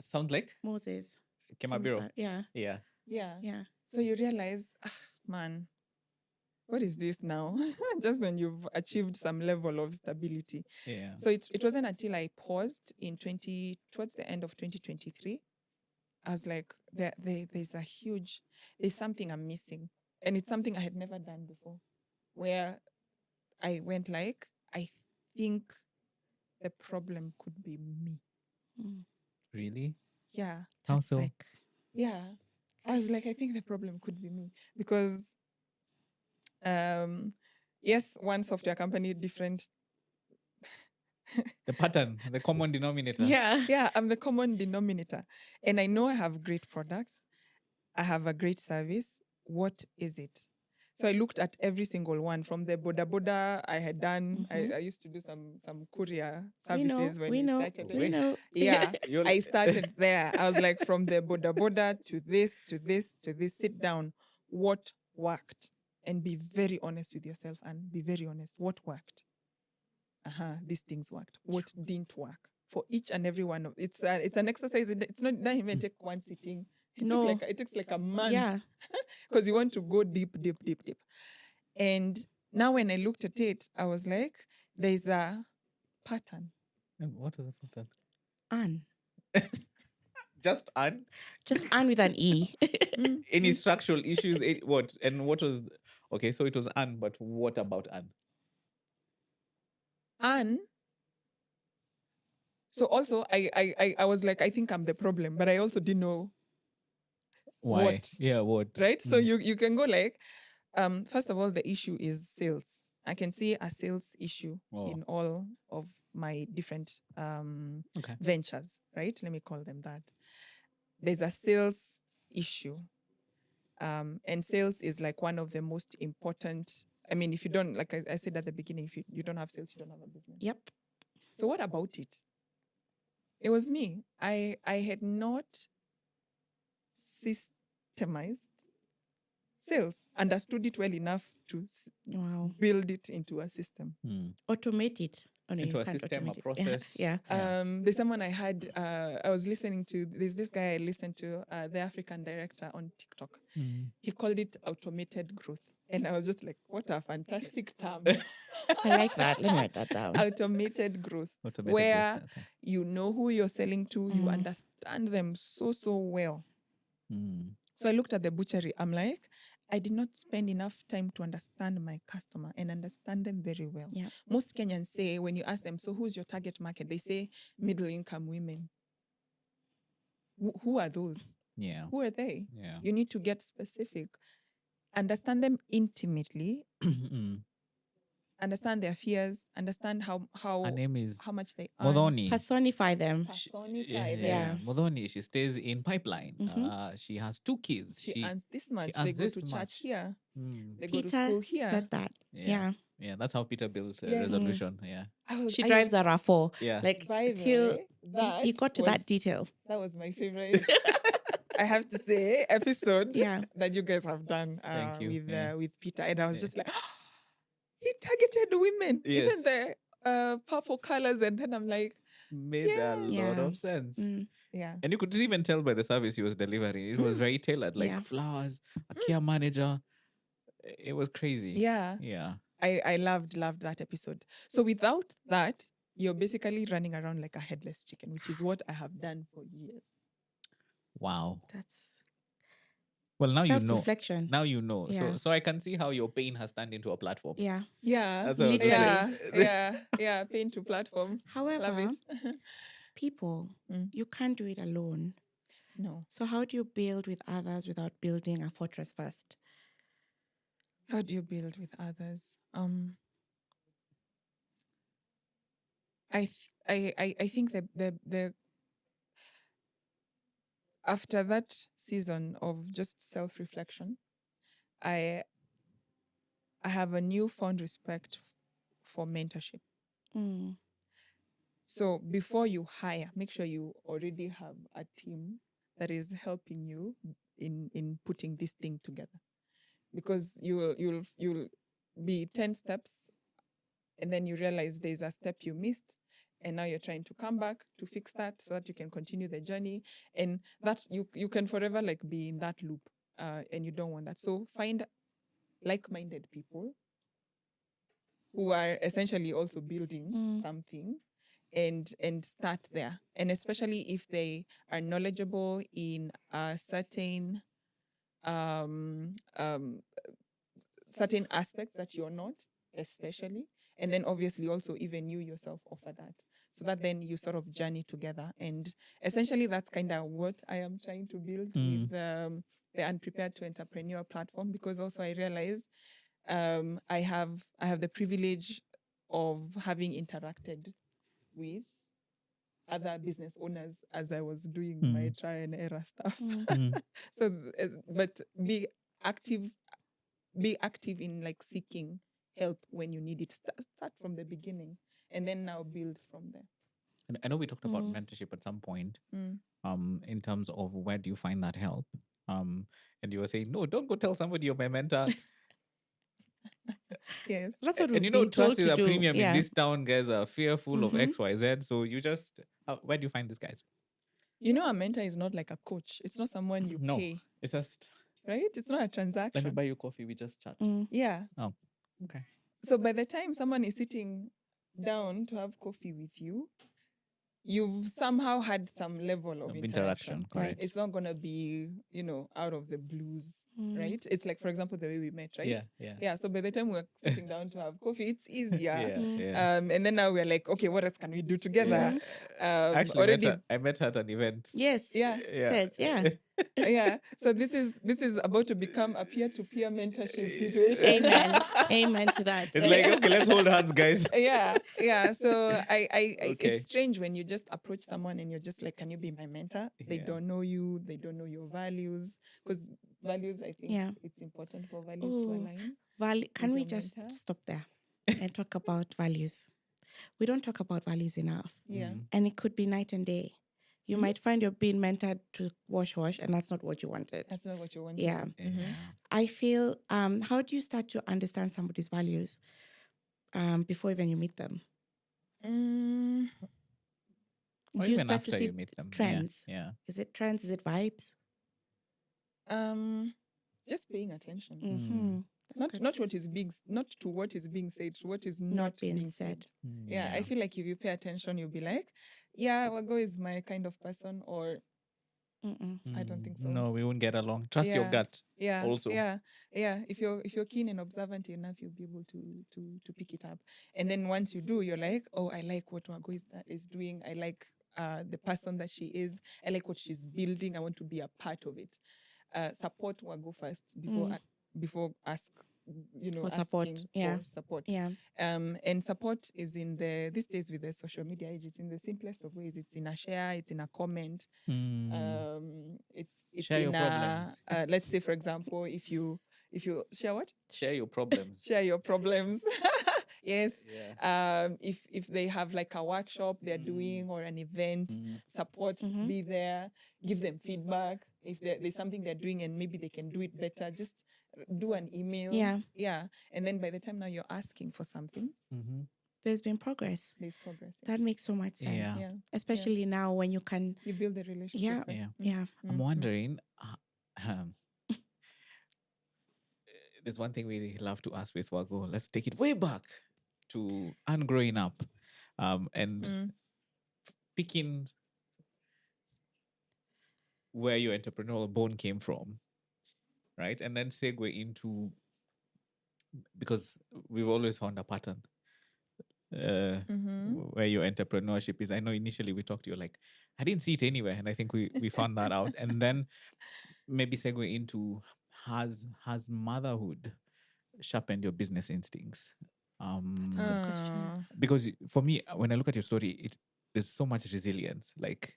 Sound like Moses. Kemabiro. Yeah. Yeah. Yeah. So you realize, man, what is this now? Just when you've achieved some level of stability. Yeah. So it wasn't until I paused towards the end of 2023, I was like, there's something I'm missing. And it's something I had never done before, where I went like, I think the problem could be me. Really? Yeah. How so? Yeah. I was like, I think the problem could be me. Because yes, one software company, different. The pattern, the common denominator. Yeah, I'm the common denominator. And I know I have great products. I have a great service. What is it? So I looked at every single one, from the boda I had done. I used to do some courier services We know. Yeah, I started there. I was like, from the boda to this, sit down. What worked? And be very honest with yourself, and be very honest. What worked? These things worked. What didn't work? For each and every one of it's an exercise. It's not, doesn't even take one sitting. It takes like a month. Yeah. Because you want to go deep. And now when I looked at it, I was like, there's a pattern. And what is the pattern? Anne. Just Anne? Just Anne with an E. Any structural issues? What? And what was... Okay, so it was Anne, but what about Anne? And so also I was like, I think I'm the problem, but I also didn't know Why? what. Yeah, what? Right? So you can go like, first of all, the issue is sales. I can see a sales issue Oh. in all of my different Okay. ventures, right? Let me call them that. There's a sales issue. And sales is like one of the most important. I mean, if you don't, like I said at the beginning, if you don't have sales, you don't have a business. Yep. So what about it? It was me. I had not systemized sales, understood it well enough to Wow. build it into a system. Automate it. Oh, no, Into you a can't system, a automate it. process. Yeah. There's someone I had, I was listening to, there's this guy I listened to, the African director on TikTok. He called it automated growth. And I was just like, what a fantastic term. I like that. Let me write that down. Automated growth. Automated where growth, okay. you know who you're selling to, you understand them so well. So I looked at the butchery. I'm like, I did not spend enough time to understand my customer and understand them very well. Yeah. Most Kenyans say, when you ask them, so who's your target market? They say middle income women. Who are those? Yeah. Who are they? Yeah. You need to get specific. Understand them intimately. Understand their fears. Understand how Her name is how much they earn. Modoni. Personify them. Personify them. Yeah. Modoni. She stays in Pipeline. She has 2 kids. She earns this much. earns They go this to church much. here. They go to Peter school here. said that. Yeah. Yeah. That's how Peter built Yes. resolution. Yeah. She drives a RAV4. Yeah. Like, By the till way, that he got to was- that detail. That was my favorite. I have to say, episode Yeah. that you guys have done Thank you. with Peter, and I was just like, he targeted women, even the purple colors, and then I'm like, Made a lot Yeah. of sense. yeah, And you could even tell by the service he was delivering. It was very tailored, like Yeah. flowers, a care manager. It was crazy. yeah. Yeah. I loved that episode. So without that, you're basically running around like a headless chicken, which is what I have done for years. Wow. That's Well, now you know. self-reflection. Now you know. Yeah. So I can see how your pain has turned into a platform. Yeah. Yeah, That's what I was Literally. yeah. Pain to platform. Love However, it. people, you can't do it alone. No. So how do you build with others without building a fortress first? How do you build with others? I think the after that season of just self-reflection, I have a newfound respect for mentorship. So before you hire, make sure you already have a team that is helping you in putting this thing together, because you'll be 10 steps, and then you realize there's a step you missed, and now you're trying to come back to fix that so that you can continue the journey, and that you can forever like be in that loop, and you don't want that. So find like-minded people who are essentially also building something, and start there. And especially if they are knowledgeable in a certain certain aspects that you're not, especially. And then obviously also even you yourself offer that, so that then you sort of journey together. And essentially that's kind of what I am trying to build with the Unprepared to Entrepreneur platform, because also I realize I have the privilege of having interacted with other business owners as I was doing my try and error stuff. So, but be active in like seeking help when you need it. Start from the beginning, and then now build from there. And I know we talked about mentorship at some point, in terms of where do you find that help? And you were saying, no, don't go tell somebody you're my mentor. Yes. That's what And we've been told trust is to a do. premium Yeah. in this town. Guys are fearful of X, Y, Z. So you just, where do you find these guys? You know, a mentor is not like a coach. It's not someone you pay. It's just, right? It's not a transaction. let me buy you coffee. We just chat. Yeah. Oh, okay. So by the time someone is sitting down to have coffee with you, you've somehow had some level of interaction. Correct. It's not gonna be, out of the blues, Mm. right? It's like, for example, the way we met, right? Yeah. So by the time we're sitting down to have coffee, it's easier. Yeah. And then now we're like, okay, what else can we do together? Actually, Already, I met her at an event. Yes. yeah. Says, yeah. Yeah. So this is about to become a peer-to-peer mentorship situation. Amen. Amen to that. It's like, okay, let's hold hands, guys. Yeah. So I Okay. it's strange when you just approach someone and you're just like, can you be my mentor? They Yeah. don't know you, they don't know your values. Because values, I think Yeah. it's important for values to Ooh. align. Can we your just mentor. stop there and talk about values? We don't talk about values enough. Yeah. And it could be night and day. You might find you're being mentored to wash, and that's not what you wanted. That's not what you want. Yeah. Mhm. I feel, how do you start to understand somebody's values before even you meet them? Mm, Or Do you even start to after see you meet them. trends? Yeah. Is it trends? Is it vibes? just paying attention. Mm-hmm. Not what is being, not to what is being said, to what is not being said. Yeah, I feel like if you pay attention, you'll be like, yeah, Wago is my kind of person, or I don't think so. No, we won't get along. Trust your gut. Yeah. Also. Yeah. If you're keen and observant enough, you'll be able to pick it up. And then once you do, you're like, oh, I like what Wago is doing. I like the person that she is. I like what she's building. I want to be a part of it. Support Wago first before ask, For support. asking Yeah. for support. Yeah. And support is these days with the social media age, it's in the simplest of ways. It's in a share, it's in a comment. It's Share your in problems. let's say, for example, if you share what? Share your problems. Share your problems. Yes. Yeah. If they have like a workshop they're doing or an event, support, be there, give them feedback. If there's something they're doing and maybe they can do it better, just do an email. Yeah. And then by the time now you're asking for something, There's been progress. there's progress. That makes so much sense. Yeah. Especially now when you can. You build the relationship first. Yeah. I'm wondering, there's one thing we love to ask with Wago. Let's take it way back to ungrowing up, and picking where your entrepreneurial bone came from, right? And then segue into, because we've always found a pattern where your entrepreneurship is. I know initially we talked to you like, I didn't see it anywhere, and I think we found that out. And then maybe segue into, has motherhood sharpened your business instincts? That's a good question. Because for me, when I look at your story, there's so much resilience. Like,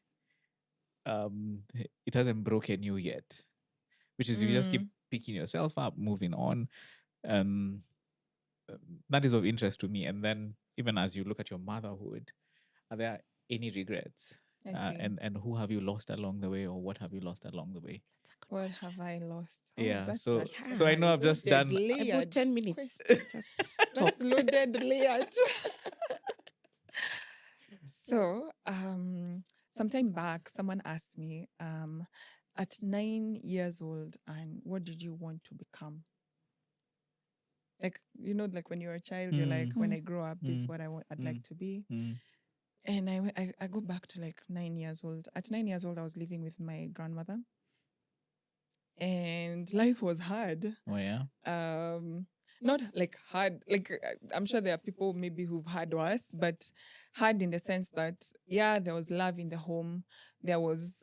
it hasn't broken you yet, which is you just keep picking yourself up, moving on. That is of interest to me. And then even as you look at your motherhood, are there any regrets? And who have you lost along the way, or what have you lost along the way? What have I lost? Yeah, That's so such I know I've just done About 10 minutes. Just That's loaded, layered. So, sometime back, someone asked me, at 9 years old, and what did you want to become? Like, like when you're a child, you're like, when I grow up, this is what I'd like to be. And I go back to like 9 years old. At 9 years old, I was living with my grandmother. And life was hard. Oh, yeah? Not like hard, like I'm sure there are people maybe who've had worse, but hard in the sense that, there was love in the home. There was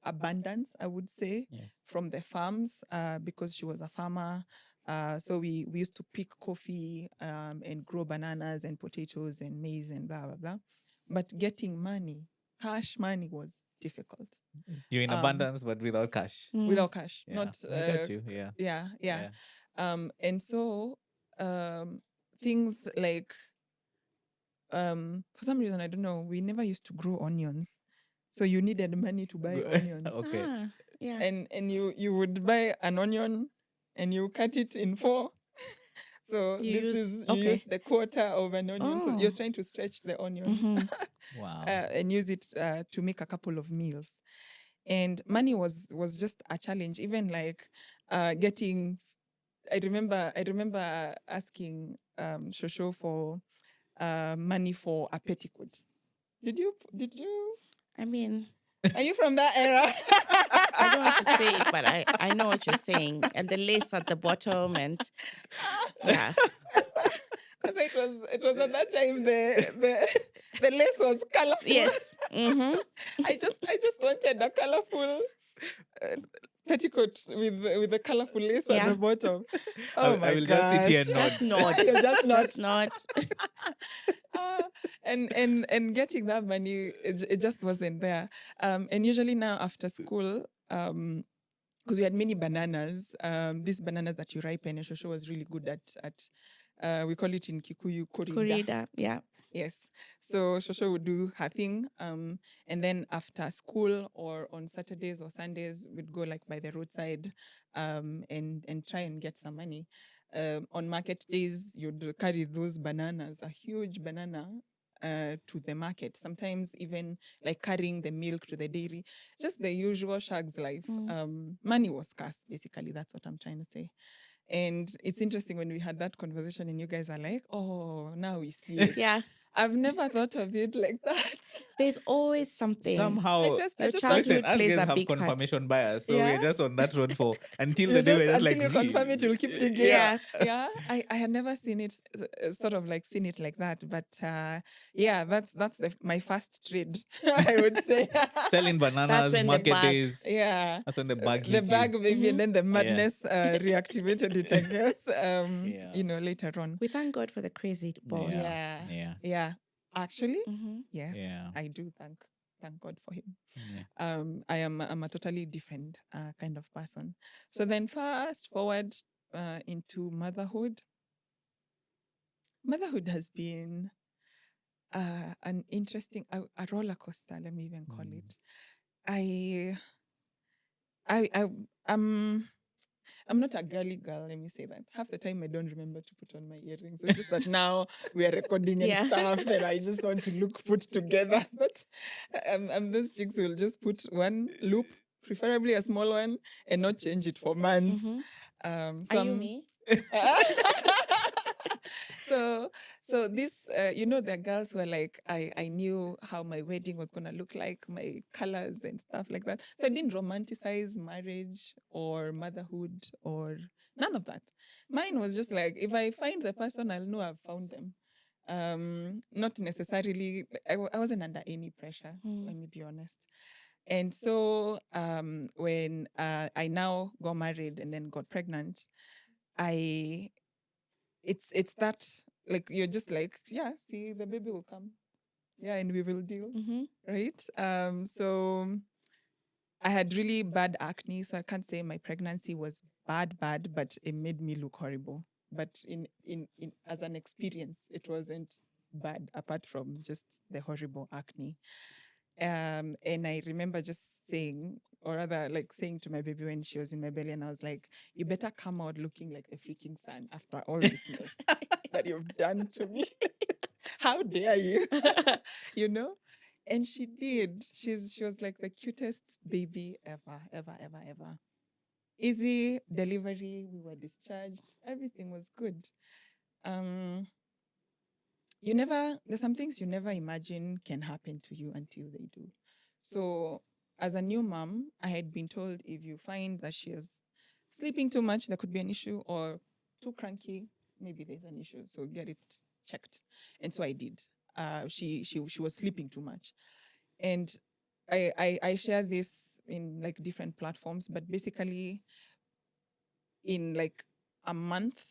abundance, I would say, from the farms, because she was a farmer. So we used to pick coffee and grow bananas and potatoes and maize and blah, blah, blah. But getting cash money was difficult. You're in abundance, but without cash. Without cash. Yeah, Not I got you. Yeah. Yeah. And so things like for some reason, I don't know, we never used to grow onions. So you needed money to buy onions. Okay. Yeah. And you would buy an onion and you cut it in 4. So you use the quarter of an onion. So you're trying to stretch the onion. Wow. And use it to make a couple of meals. And money was just a challenge. Even like getting, I remember asking Shosho for money for a petticoat. Did you? I mean, Are you from that era? I don't want to say it, but I know what you're saying. And the lace at the bottom, and yeah. Because it was at that time the lace was colorful. Yes. Mm-hmm. I just wanted a colorful petticoat with the colorful lace at Yeah. the bottom. Oh I my will gosh! just sit here and nod. Just nod. You're just not. Just nod. And getting that money, it just wasn't there. And usually now after school, because we had many bananas, these bananas that you ripen, and Shosho was really good at we call it in Kikuyu korida. Korida. Yeah. Yes. So Shosho would do her thing. And then after school or on Saturdays or Sundays, we'd go like by the roadside and try and get some money. On market days, you'd carry those bananas, a huge banana, to the market. Sometimes even like carrying the milk to the dairy. Just the usual shag's life. Money was scarce, basically. That's what I'm trying to say. And it's interesting when we had that conversation and you guys are like, oh, now we see it. Yeah. I've never thought of it like that. There's always something. Somehow, I Your just listen, childhood us plays guys a have big part. confirmation bias, so Yeah. we're just on that road for until You the day just- we're just until like, you "Gee, confirm it, you'll keep digging. Yeah. Yeah. I had never seen it sort of like seen it like that. But yeah, that's my first trade, I would say. selling bananas, when the market bag- days." Yeah. That's when the bag The hit you. bag baby, Mhm. and then the madness reactivated it, I guess. Yeah. Later on. We thank God for the crazy boss. Yeah. Actually, Mm-hmm. yes, Yeah. I do thank God for him. Yeah. I'm a totally different kind of person. So then fast forward into motherhood. Motherhood has been an interesting a roller coaster, let me even call it. I'm not a girly girl, let me say that. Half the time I don't remember to put on my earrings. It's just that now we are recording and Yeah. stuff and I just want to look put together. But I'm those chicks who will just put one loop, preferably a small one, and not change it for months. Mm-hmm. Are you Some me? so this there are girls who are like, I knew how my wedding was gonna look like, my colors and stuff like that. So I didn't romanticize marriage or motherhood or none of that. Mine was just like, if I find the person, I'll know I've found them. Not necessarily, I wasn't under any pressure, let me be honest. And so when I now got married and then got pregnant, it's that, like, you're just like, yeah, see, the baby will come, yeah, and we will deal, Mm-hmm. right? So I had really bad acne, so I can't say my pregnancy was bad, but it made me look horrible. But in as an experience, it wasn't bad apart from just the horrible acne. And I remember just saying, or rather, like saying to my baby when she was in my belly, and I was like, "You better come out looking like the freaking sun after all this mess that you've done to me. How dare you?" you know. And she did. She was like the cutest baby ever, ever, ever, ever. Easy delivery. We were discharged. Everything was good. There's some things you never imagine can happen to you until they do. So as a new mom, I had been told if you find that she is sleeping too much, there could be an issue, or too cranky, maybe there's an issue. So get it checked. And so I did. She was sleeping too much. And I share this in like different platforms, but basically in like a month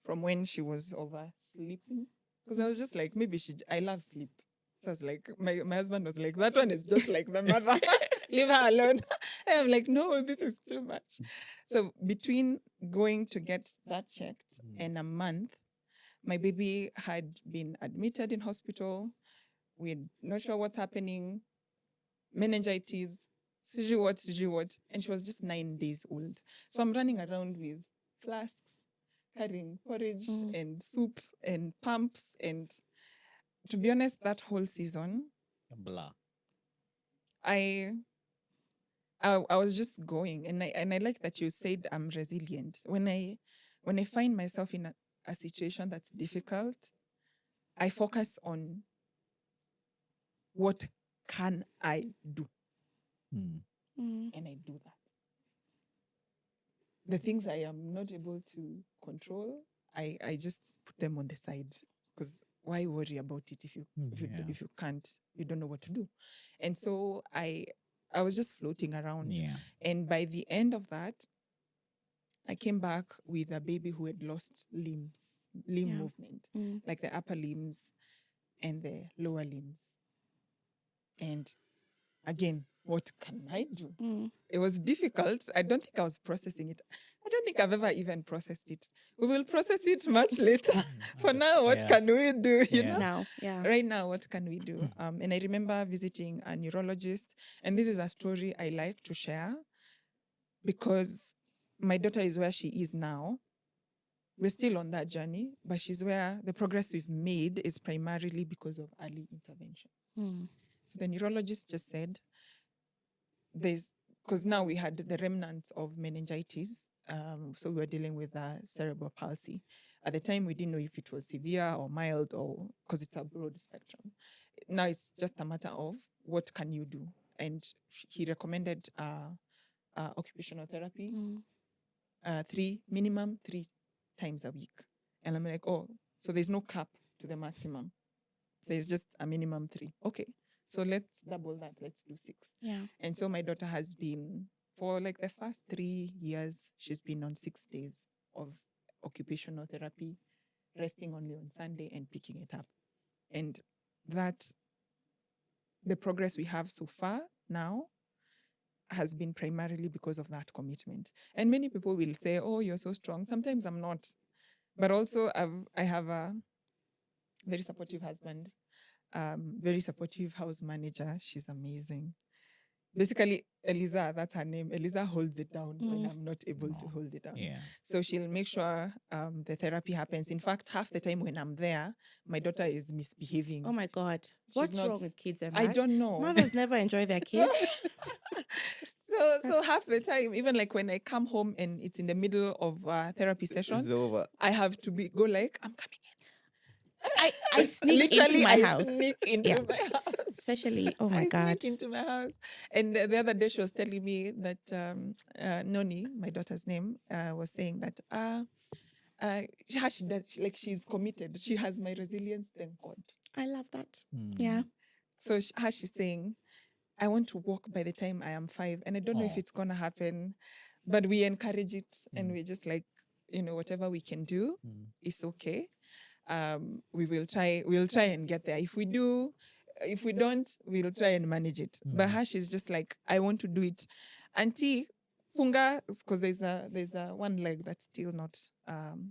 from when she was oversleeping, because I was just like, maybe I love sleep. So I was like, my husband was like, that one is just like the mother, leave her alone. And I'm like, no, this is too much. So between going to get that checked and a month, my baby had been admitted in hospital. We're not sure what's happening, meningitis, sijui what, and she was just 9 days old. So I'm running around with flasks, carrying porridge and soup and pumps. And to be honest, that whole season, Blah. I was just going, and I like that you said I'm resilient. When I find myself in a situation that's difficult, I focus on what can I do, Mm. and I do that. The things I am not able to control, I just put them on the side, because why worry about it if you if you can't, you don't know what to do. And so I was just floating around. Yeah. And by the end of that, I came back with a baby who had lost limb movement, like the upper limbs and the lower limbs. And again, what can I do? It was difficult. I don't think I was processing it. I don't think I've ever even processed it. We will process it much later. For now, what can we do? You know? Now, Right now, what can we do? And I remember visiting a neurologist, and this is a story I like to share because my daughter is where she is now. We're still on that journey, but she's where the progress we've made is primarily because of early intervention. So the neurologist just said, because now we had the remnants of meningitis, so we were dealing with cerebral palsy. At the time, we didn't know if it was severe or mild, or because it's a broad spectrum. Now it's just a matter of what can you do, and he recommended occupational therapy, minimum three times a week. And I'm like, oh, so there's no cap to the maximum. There's just a minimum 3. Okay, so let's double that. Let's do 6. Yeah. And so my daughter has been, for like the first 3 years, she's been on 6 days of occupational therapy, resting only on Sunday and picking it up. And that, the progress we have so far now has been primarily because of that commitment. And many people will say, oh, you're so strong. Sometimes I'm not. But also I have a very supportive husband, very supportive house manager. She's amazing. Basically, Eliza, that's her name. Eliza holds it down when I'm not able to hold it down. Yeah. So she'll make sure the therapy happens. In fact, half the time when I'm there, my daughter is misbehaving. Oh my God. What's wrong with kids and that? I don't know. Mothers never enjoy their kids. So half the time, even like when I come home and it's in the middle of a therapy session, It's over. I have to go like, I'm coming in. I sneak into my house. Sneak into my house. Especially, oh my I God. sneak into my house. And the other day she was telling me that Noni, my daughter's name, was saying that how she does, like she's committed. She has my resilience, thank God. I love that. Yeah. So how she's saying, I want to walk by the time I am 5. And I don't know if it's going to happen, but we encourage it. And we're just like, whatever we can do is okay. We'll try and get there. If we do, if we don't, we'll try and manage it. But Hash is just like, I want to do it. Auntie, funga, because there's a one leg that's still not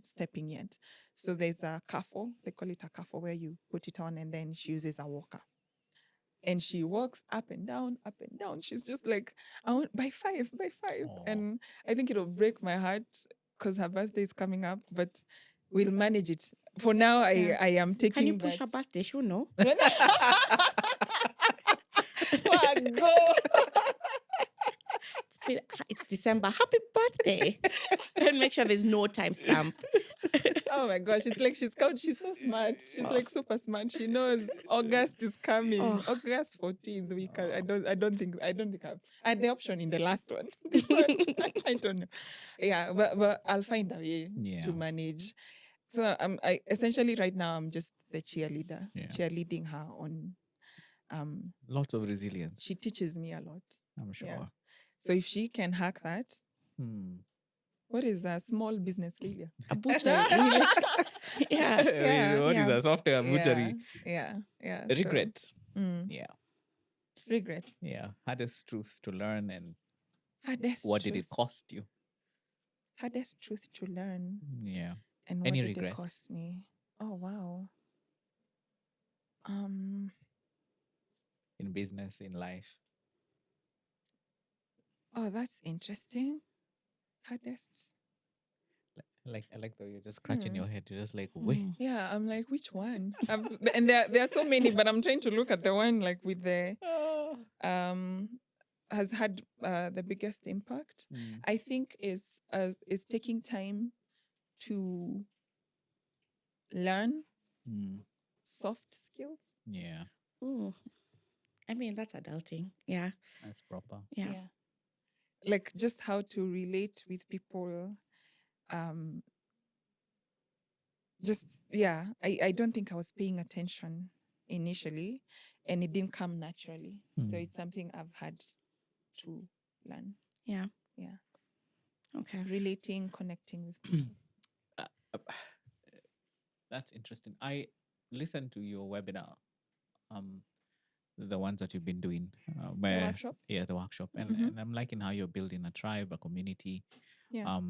stepping yet. So there's a cuffle, they call it a cuffle, where you put it on and then she uses a walker. And she walks up and down, up and down. She's just like, I want by 5. Aww. And I think it'll break my heart because her birthday is coming up, but we'll manage it. For now, I am taking. Can you push her birthday? She'll know. It's December. Happy birthday. And make sure there's no timestamp. Oh my gosh, it's like she's so smart. She's like super smart. She knows August is coming. August 14th. We can. I don't think I had the option in the last one. I don't know. Yeah, but I'll find a way to manage. So I essentially right now I'm just the cheerleader, cheerleading her on. Lots of resilience. She teaches me a lot. I'm sure. Yeah. So if she can hack that, what is a small business failure? A butchery. What is a software butchery? Yeah. Regret. So, regret. Yeah. Hardest truth to learn, and what did it cost you? Hardest truth to learn. Yeah. And what Any did regrets? it cost me? Oh wow. In business, in life. Oh, that's interesting. Hardest. I like that you're just scratching your head. You're just like, wait. Yeah, I'm like, which one? And there are so many, but I'm trying to look at the one like with the has had the biggest impact. I think is taking time to learn Mm. soft skills. Yeah, Ooh. I mean, that's adulting. Yeah. that's proper. Yeah. Like just how to relate with people. I don't think I was paying attention initially, and it didn't come naturally. So Mm. it's something I've had to learn. Yeah. Yeah. Okay. Relating, connecting with people. Uh, uh, that's interesting. I listened to your webinar, the ones that you've been doing, where workshop? the workshop, and Mhm. and I'm liking how you're building a tribe, a community, Yeah.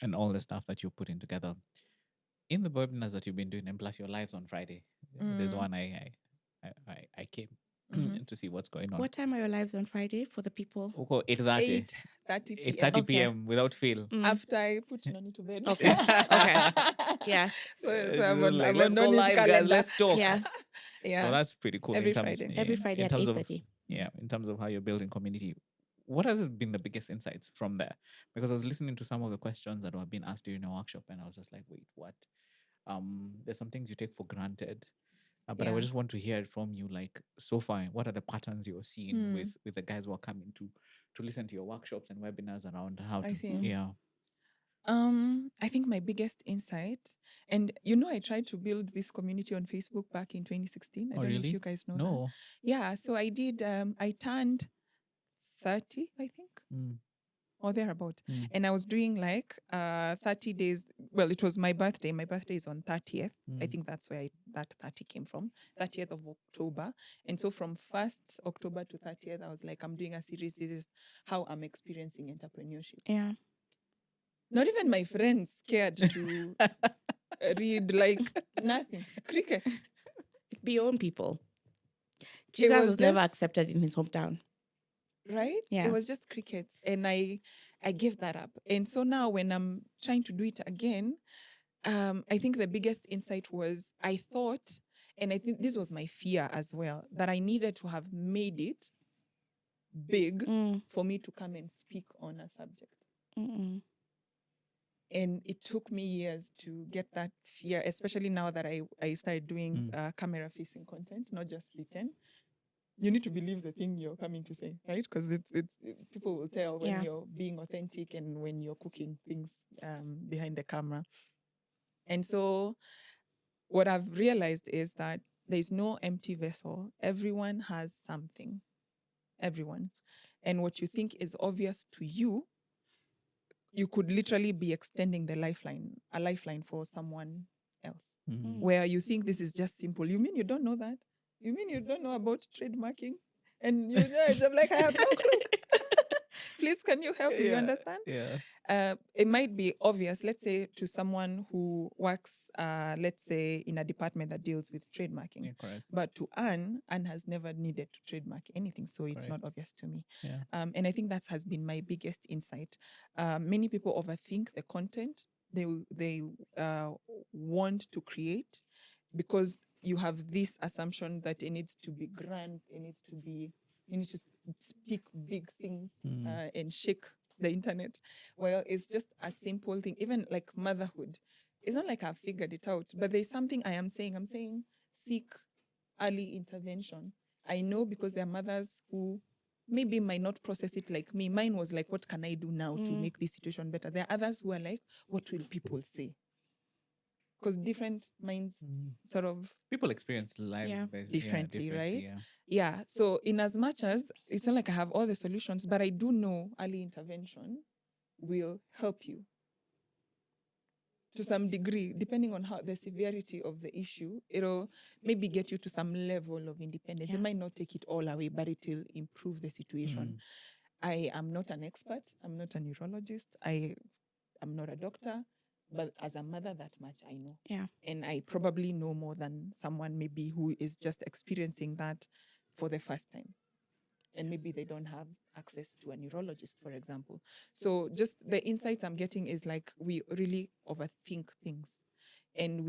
and all the stuff that you're putting together in the webinars that you've been doing, and plus your lives on Friday. There's Mm. one I came Mhm. to see what's going on. What time are your lives on Friday for the people? We'll call 8:30. 8:30 p.m. 8:30 Okay. p.m. without fail. Mm. After I put Noni to bed. Okay. Okay. Yeah. So She's I'm on, like, I'm let's on go Noni's live, guys. calendar. Let's talk. Yeah. Yeah. So that's pretty cool. Every in terms, Friday. Every Friday in at terms of 8:30. in terms of how you're building community. What has been the biggest insights from there? Because I was listening to some of the questions that were being asked during a workshop, and I was just like, wait, what? There's some things you take for granted, but I would Yeah. just want to hear it from you. Like, so far, what are the patterns you're seeing Hmm. with the guys who are coming to listen to your workshops and webinars around how I to? see. Yeah. I think my biggest insight, and I tried to build this community on Facebook back in 2016. I Oh, don't know if really? you guys know that. No. Yeah, so I did. I turned 30, I think, Mm. or thereabout, Mm. and I was doing like 30 days. Well, it was my birthday. My birthday is on 30th. I Mm. think that's where that 30 came from. 30th of October, and so from 1st October to 30th, I was like, I'm doing a series. This is how I'm experiencing entrepreneurship. Yeah. Not even my friends cared to read, like nothing. Cricket. Be your own people. It Jesus was never just- accepted in his hometown. right? Yeah. It was just crickets, and I gave that up. And so now when I'm trying to do it again, I think the biggest insight was I thought, and I think this was my fear as well, that I needed to have made it big Mm. for me to come and speak on a subject. Mm-mm. And it took me years to get that fear, especially now that I started doing camera facing content, not just written. You need to believe the thing you're coming to say, right? Because it's people will tell when Yeah. you're being authentic and when you're cooking things behind the camera. And so what I've realized is that there's no empty vessel. Everyone has something. Everyone. And what you think is obvious to you, you could literally be extending a lifeline for someone else. Mm. Where you think this is just simple. You mean you don't know that? You mean you don't know about trademarking? And I'm like, I have no clue. Please, can you help me? You understand? Yeah. It might be obvious, let's say, to someone who works, let's say, in a department that deals with trademarking. Yeah, correct. But to Anne has never needed to trademark anything, so it's not obvious to me. Yeah. And I think that has been my biggest insight. Many people overthink the content they want to create because you have this assumption that it needs to be grand, you need to speak big things and shake the internet. Well, it's just a simple thing, even like motherhood. It's not like I've figured it out, but there's something I'm saying seek early intervention. I know because there are mothers who maybe might not process it like me. Mine was like, what can I do now to make this situation better? There are others who are like, what will people say? Because different minds sort of people experience life differently, right? Yeah. Yeah. So in as much as it's not like I have all the solutions, but I do know early intervention will help you to some degree, depending on how the severity of the issue. It'll maybe get you to some level of independence. It might not take it all away, but it will improve the situation. I am not an expert. I'm not a neurologist. I am not a doctor. But as a mother, that much I know. Yeah. And I probably know more than someone maybe who is just experiencing that for the first time. And maybe they don't have access to a neurologist, for example. So just the insights I'm getting is like we really overthink things. And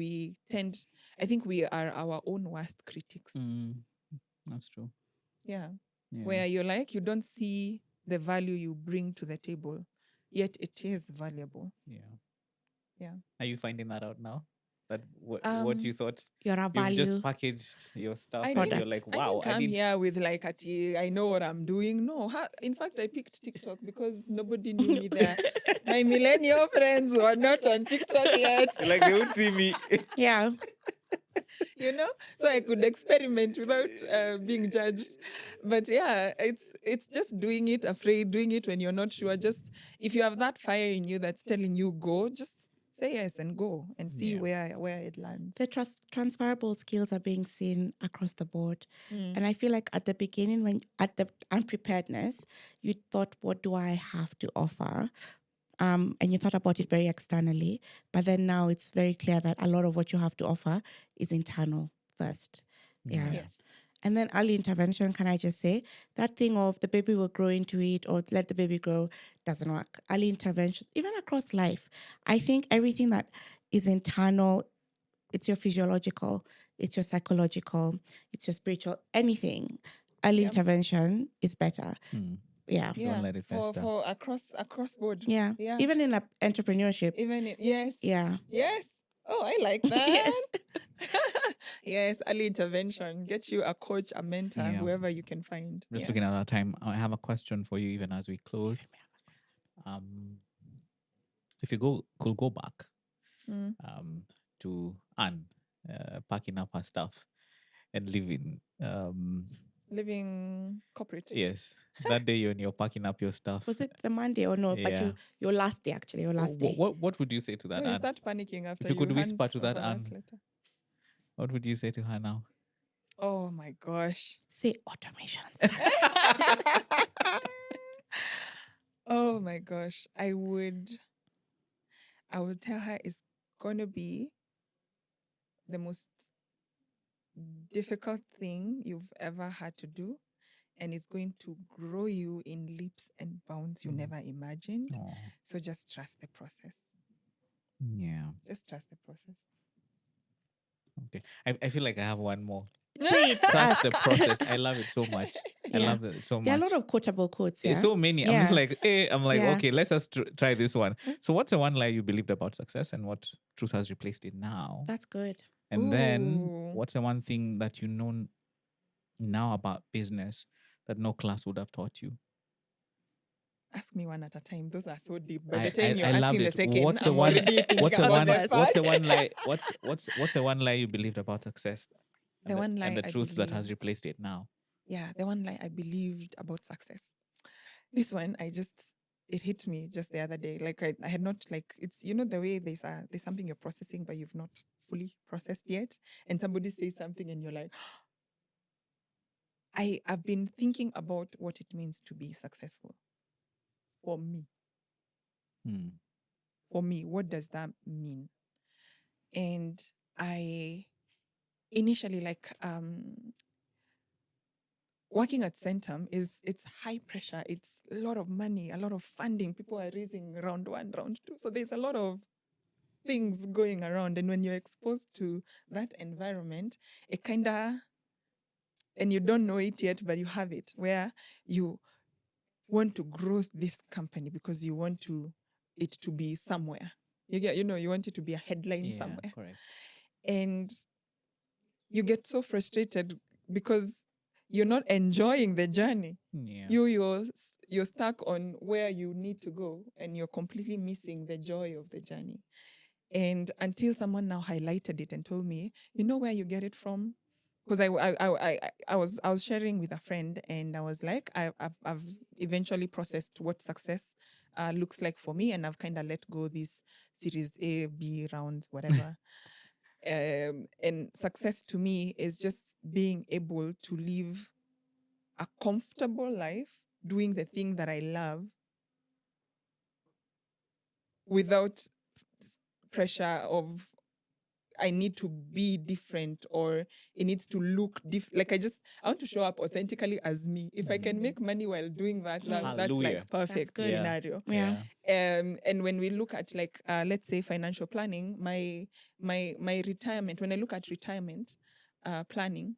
I think we are our own worst critics. That's true. Yeah. Where you're like, you don't see the value you bring to the table, yet it is valuable. Yeah. Yeah. Are you finding that out now? That what you Um, thought You're a you've value. just packaged your stuff I and you're didn't. like, I wow, didn't I come didn't. here with like I know what I'm doing. No, in fact, I picked TikTok because nobody knew me there. My millennial friends were not on TikTok yet. Like they would see me. Yeah. You know, so I could experiment without being judged. But yeah, it's just doing it afraid, doing it when you're not sure. Just if you have that fire in you that's telling you go, just say yes and go and see Yeah. where it lands. The transferable skills are being seen across the board. Mm. And I feel like at the beginning, when at the unpreparedness, you thought, what do I have to offer? And you thought about it very externally. But then now it's very clear that a lot of what you have to offer is internal first. Yeah. Yes. And then early intervention, can I just say, that thing of the baby will grow into it or let the baby grow doesn't work. Early intervention, even across life, I think everything that is internal, it's your physiological, it's your psychological, it's your spiritual, anything. Early Yep. intervention is better. Hmm. Yeah. Yeah. let it fester. For across board. Yeah. Yeah. Even in entrepreneurship. Yes. Yeah. Yes. Oh, I like that. Yes. Yes, early intervention. Get you a coach, a mentor, Yeah. whoever you can find. Just Yeah. looking at our time, I have a question for you even as we close. If you could go back Mm. to Anne packing up her stuff and leaving. Living corporate. Yes, that day when you're packing up your stuff. Was it the Monday or no? But Yeah. your last day, actually, your last day. What would you say to that, No, you Anne? start panicking after If you could hand whisper to that over Anne, letter. what would you say to her now? Oh my gosh. Say automations. Oh my gosh. I would tell her it's gonna be the most difficult thing you've ever had to do, and it's going to grow you in leaps and bounds you never imagined. Oh, So just trust the process. yeah. Just trust the process. Okay. I feel like I have one more. Say it. Trust the process. I love it so much. I Yeah. love it so much. There are a lot of quotable quotes. Yeah. So many. I'm just Yeah. like, I'm like, Yeah. okay, let's just try this one. So, what's the one lie you believed about success, and what truth has replaced it now? That's good. And then, Ooh. what's the one thing that you know now about business that no class would have taught you? Ask me one at a time. Those are so deep. By I- the time you're I loved asking the it. second, What's the I'm one- already thinking What's the about one? the What's the first. one lie? What's the one lie you believed about success? The And one lie and the I truth that has believed. replaced it now. Yeah, the one lie I believed about success. This one, it hit me just the other day. Like I had not it's the way there's something you're processing but you've not fully processed yet, and somebody says something and you're like, I've been thinking about what it means to be successful. For me. Hmm. For me, what does that mean? And I initially working at Centum it's high pressure. It's a lot of money, a lot of funding. People are raising round 1, round 2. So there's a lot of things going around. And when you're exposed to that environment, it and you don't know it yet, but you have it, where you want to grow this company because you want it to be somewhere. You want it to be a headline Yeah, somewhere. correct. And you get so frustrated because you're not enjoying the journey. Yeah. You're stuck on where you need to go, and you're completely missing the joy of the journey. And until someone now highlighted it and told me, you know where you get it from? Because I was sharing with a friend, and I was like, I've eventually processed what success looks like for me, and I've kind of let go these series A, B rounds, whatever. And success to me is just being able to live a comfortable life, doing the thing that I love without pressure of I need to be different, or it needs to look different. Like I want to show up authentically as me. If I can make money while doing that, that's Hallelujah. like perfect good. Yeah. scenario. Yeah. And when we look at let's say financial planning, my retirement, when I look at retirement planning,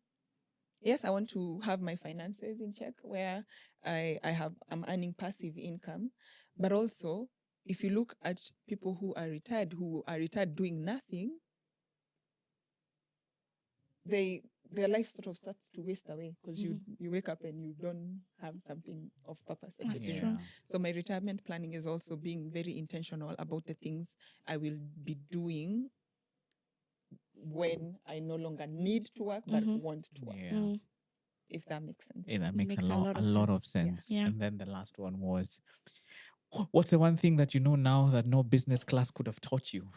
yes, I want to have my finances in check where I'm earning passive income. But also, if you look at people who are retired doing nothing, their life sort of starts to waste away because Mhm. you wake up and you don't have something of purpose that you're That's doing. true. So my retirement planning is also being very intentional about the things I will be doing when I no longer need to work but Mhm. want to work. Yeah. Mm. If that makes sense. Yeah, that It makes makes a lot of sense. Yeah. And then the last one was, what's the one thing that you know now that no business class could have taught you?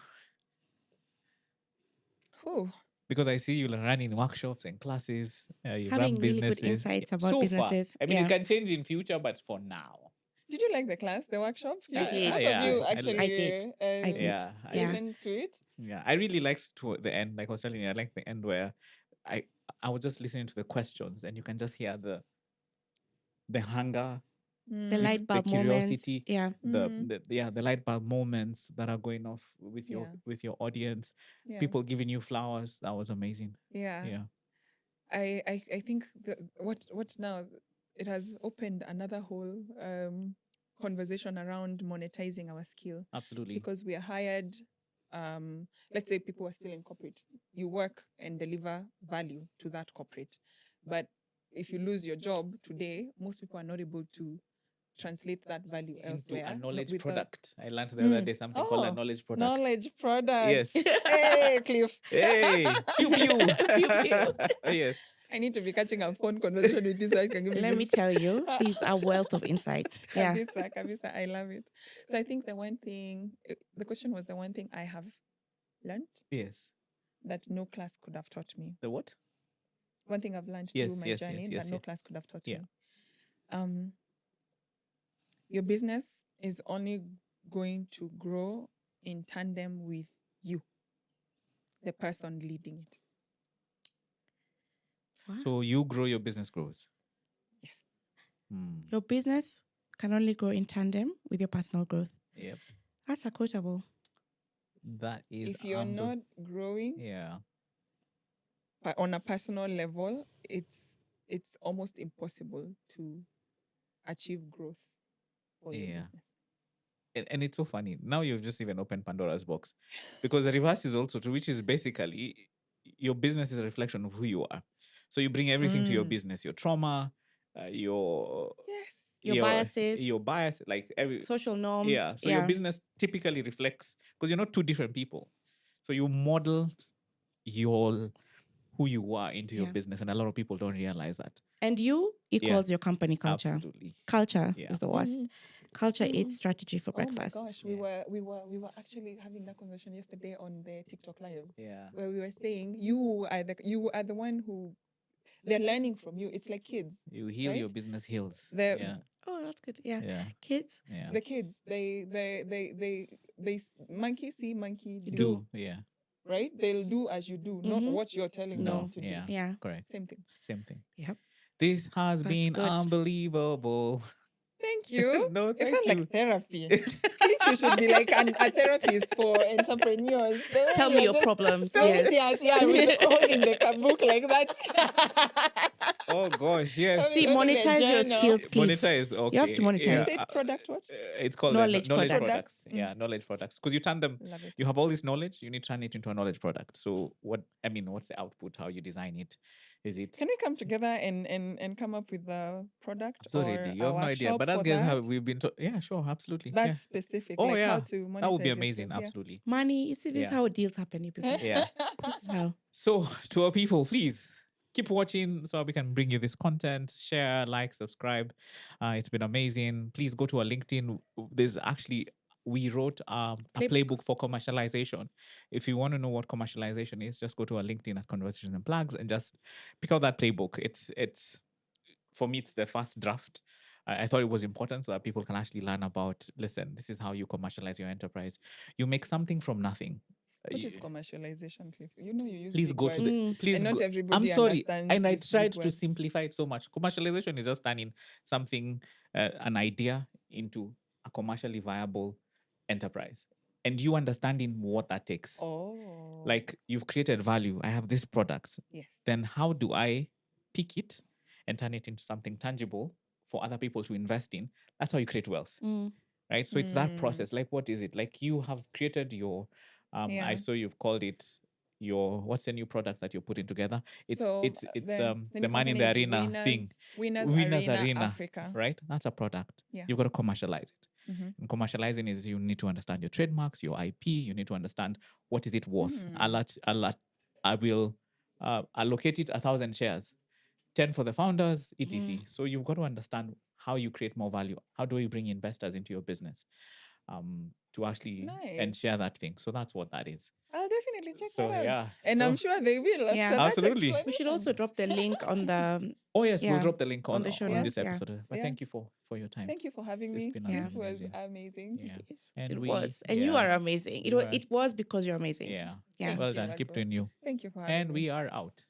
Oh, Because I see you running workshops and classes, you run Having really good businesses. insights about So far, businesses. I mean, Yeah. it can change in future, but for now, did you like the class, the workshop? I did. Both yeah, of you I actually did. I did. yeah, Yeah. listened to it. yeah, I really liked to the end. Like I was telling you, I liked the end where I I was just listening to the questions, and you can just hear the hunger, The Mm, light the bulb moments. curiosity, Yeah. the light bulb moments that are going off with Yeah. your audience. yeah. People giving you flowers. That was amazing. Yeah. Yeah, I think what now, it has opened another whole conversation around monetizing our skill, absolutely. because we are hired. Let's say people are still in corporate. You work and deliver value to that corporate, but if you lose your job today, most people are not able to translate that value Into elsewhere. a not knowledge without- product. I learned the other Mm. day something called a Oh, knowledge product. knowledge product. Yes. Hey, Cliff. Hey, pew pew. Pew, pew. Yes. I need to be catching a phone conversation with this. So I can give Let me tell you, he's a wealth of insight. Yeah. Kabisa, I love it. So I think the one thing, the question was the one thing I have learned Yes. that no class could have taught me. The what? One thing I've learned Yes, through my yes, journey yes, that yes, no yes. class could have taught Yeah. me. Your business is only going to grow in tandem with you, the person leading it. Wow. So you grow, your business grows. Yes. Hmm. Your business can only grow in tandem with your personal growth. Yep. That's a quotable. That is If you're not growing yeah. on a personal level, it's almost impossible to achieve growth for your Yeah. business. And it's so funny. Now you've just even opened Pandora's box. Because the reverse is also true, which is basically your business is a reflection of who you are. So you bring everything to your business, your trauma, your Yes. your bias, like every Social norms. yeah. So your business typically reflects, because you're not two different people. So you model your who you are into your Yeah. business, and a lot of people don't realize that. And you equals your company culture. Absolutely. Culture Yeah. is the worst. Culture Mm. eats strategy for breakfast. Oh my gosh, we were actually having that conversation yesterday on the TikTok live, Yeah. where we were saying you are the one who they're learning from you. It's like kids. You heal, your right? business heals. The- Yeah. Oh, that's good. Yeah. Yeah. Kids. Yeah. The kids, they monkey see, monkey do, Do. Yeah. right? They'll do as you do, not Mhm. what you're telling No. them to Yeah. do. Yeah. Correct. Same thing. Same thing. Yep. This has That's been good. unbelievable. Thank you. No, It thank felt you. like therapy. Cliff, you should be like a therapist for entrepreneurs. The way Tell me you're your just- problems. Yes, Yes. yeah, with holding the book like that. Oh gosh, yes. Have See, you got the monetize your journal? skills, Cliff. Monetize. Okay. You have to monetize. You Yeah. said product what? It's called Knowledge knowledge product. products. Mm. Yeah, knowledge products. Because you turn them. Love it. You have all this knowledge. You need to turn it into a knowledge product. So what's the output? How you design it? Is it? Can we come together and come up with a product Sorry, or you a have no idea. workshop But as for guys that? have we've been yeah, sure, absolutely. That's Yeah. specific. Oh like yeah. how to monetize That would be your amazing. skills, yeah. Absolutely. Money. You see, this is Yeah. how deals happen, you people. Yeah. This is how. So to our people, please keep watching so we can bring you this content. Share, like, subscribe. It's been amazing. Please go to our LinkedIn. There's actually we wrote a playbook for commercialization. If you want to know what commercialization is, just go to our LinkedIn at Conversations and Plugs and just pick out that playbook. It's for me, it's the first draft. I thought it was important so that people can actually learn about. Listen, this is how you commercialize your enterprise. You make something from nothing. What is commercialization, Cliff? You know you use Please big go to words, the please and not go, everybody I'm sorry, understands and I these tried big to words. simplify it so much. Commercialization is just turning something an idea into a commercially viable enterprise, and you understanding what that takes. Oh, Like you've created value. I have this product. yes. Then how do I pick it and turn it into something tangible for other people to invest in? That's how you create wealth. Mm. Right. So it's that process. Like, what is it? Like you have created your I Yeah. saw you've called it what's the new product that you're putting together? It's So it's it's the the new man in company the is arena thing. Winners Winners Arena Africa. right? That's a product. Yeah. You've got to commercialize it. Mhm. And commercializing is you need to understand your trademarks, your IP. You need to understand what is it worth. I will allocate it 1,000 shares, 10 for the founders, etc. So you've got to understand how you create more value. How do you bring investors into your business to actually and Nice. share that thing? So that's what that is. I'll definitely check So that out. yeah, And so- I'm sure they will after Yeah. that Absolutely. We should also explanation. drop the link on the. Oh yes, we'll Yeah, drop the link on on the show on this notes, yeah. episode. But Yeah. thank you for your time. Thank you for having It's me. been Yeah. This was amazing. amazing. Yeah. It is. And It we- was. And you yeah. are amazing. You are- It was because you're amazing. Yeah. Yeah. Well Thank you, done. Keep Raghu. doing you. Thank you for having And me. we are out.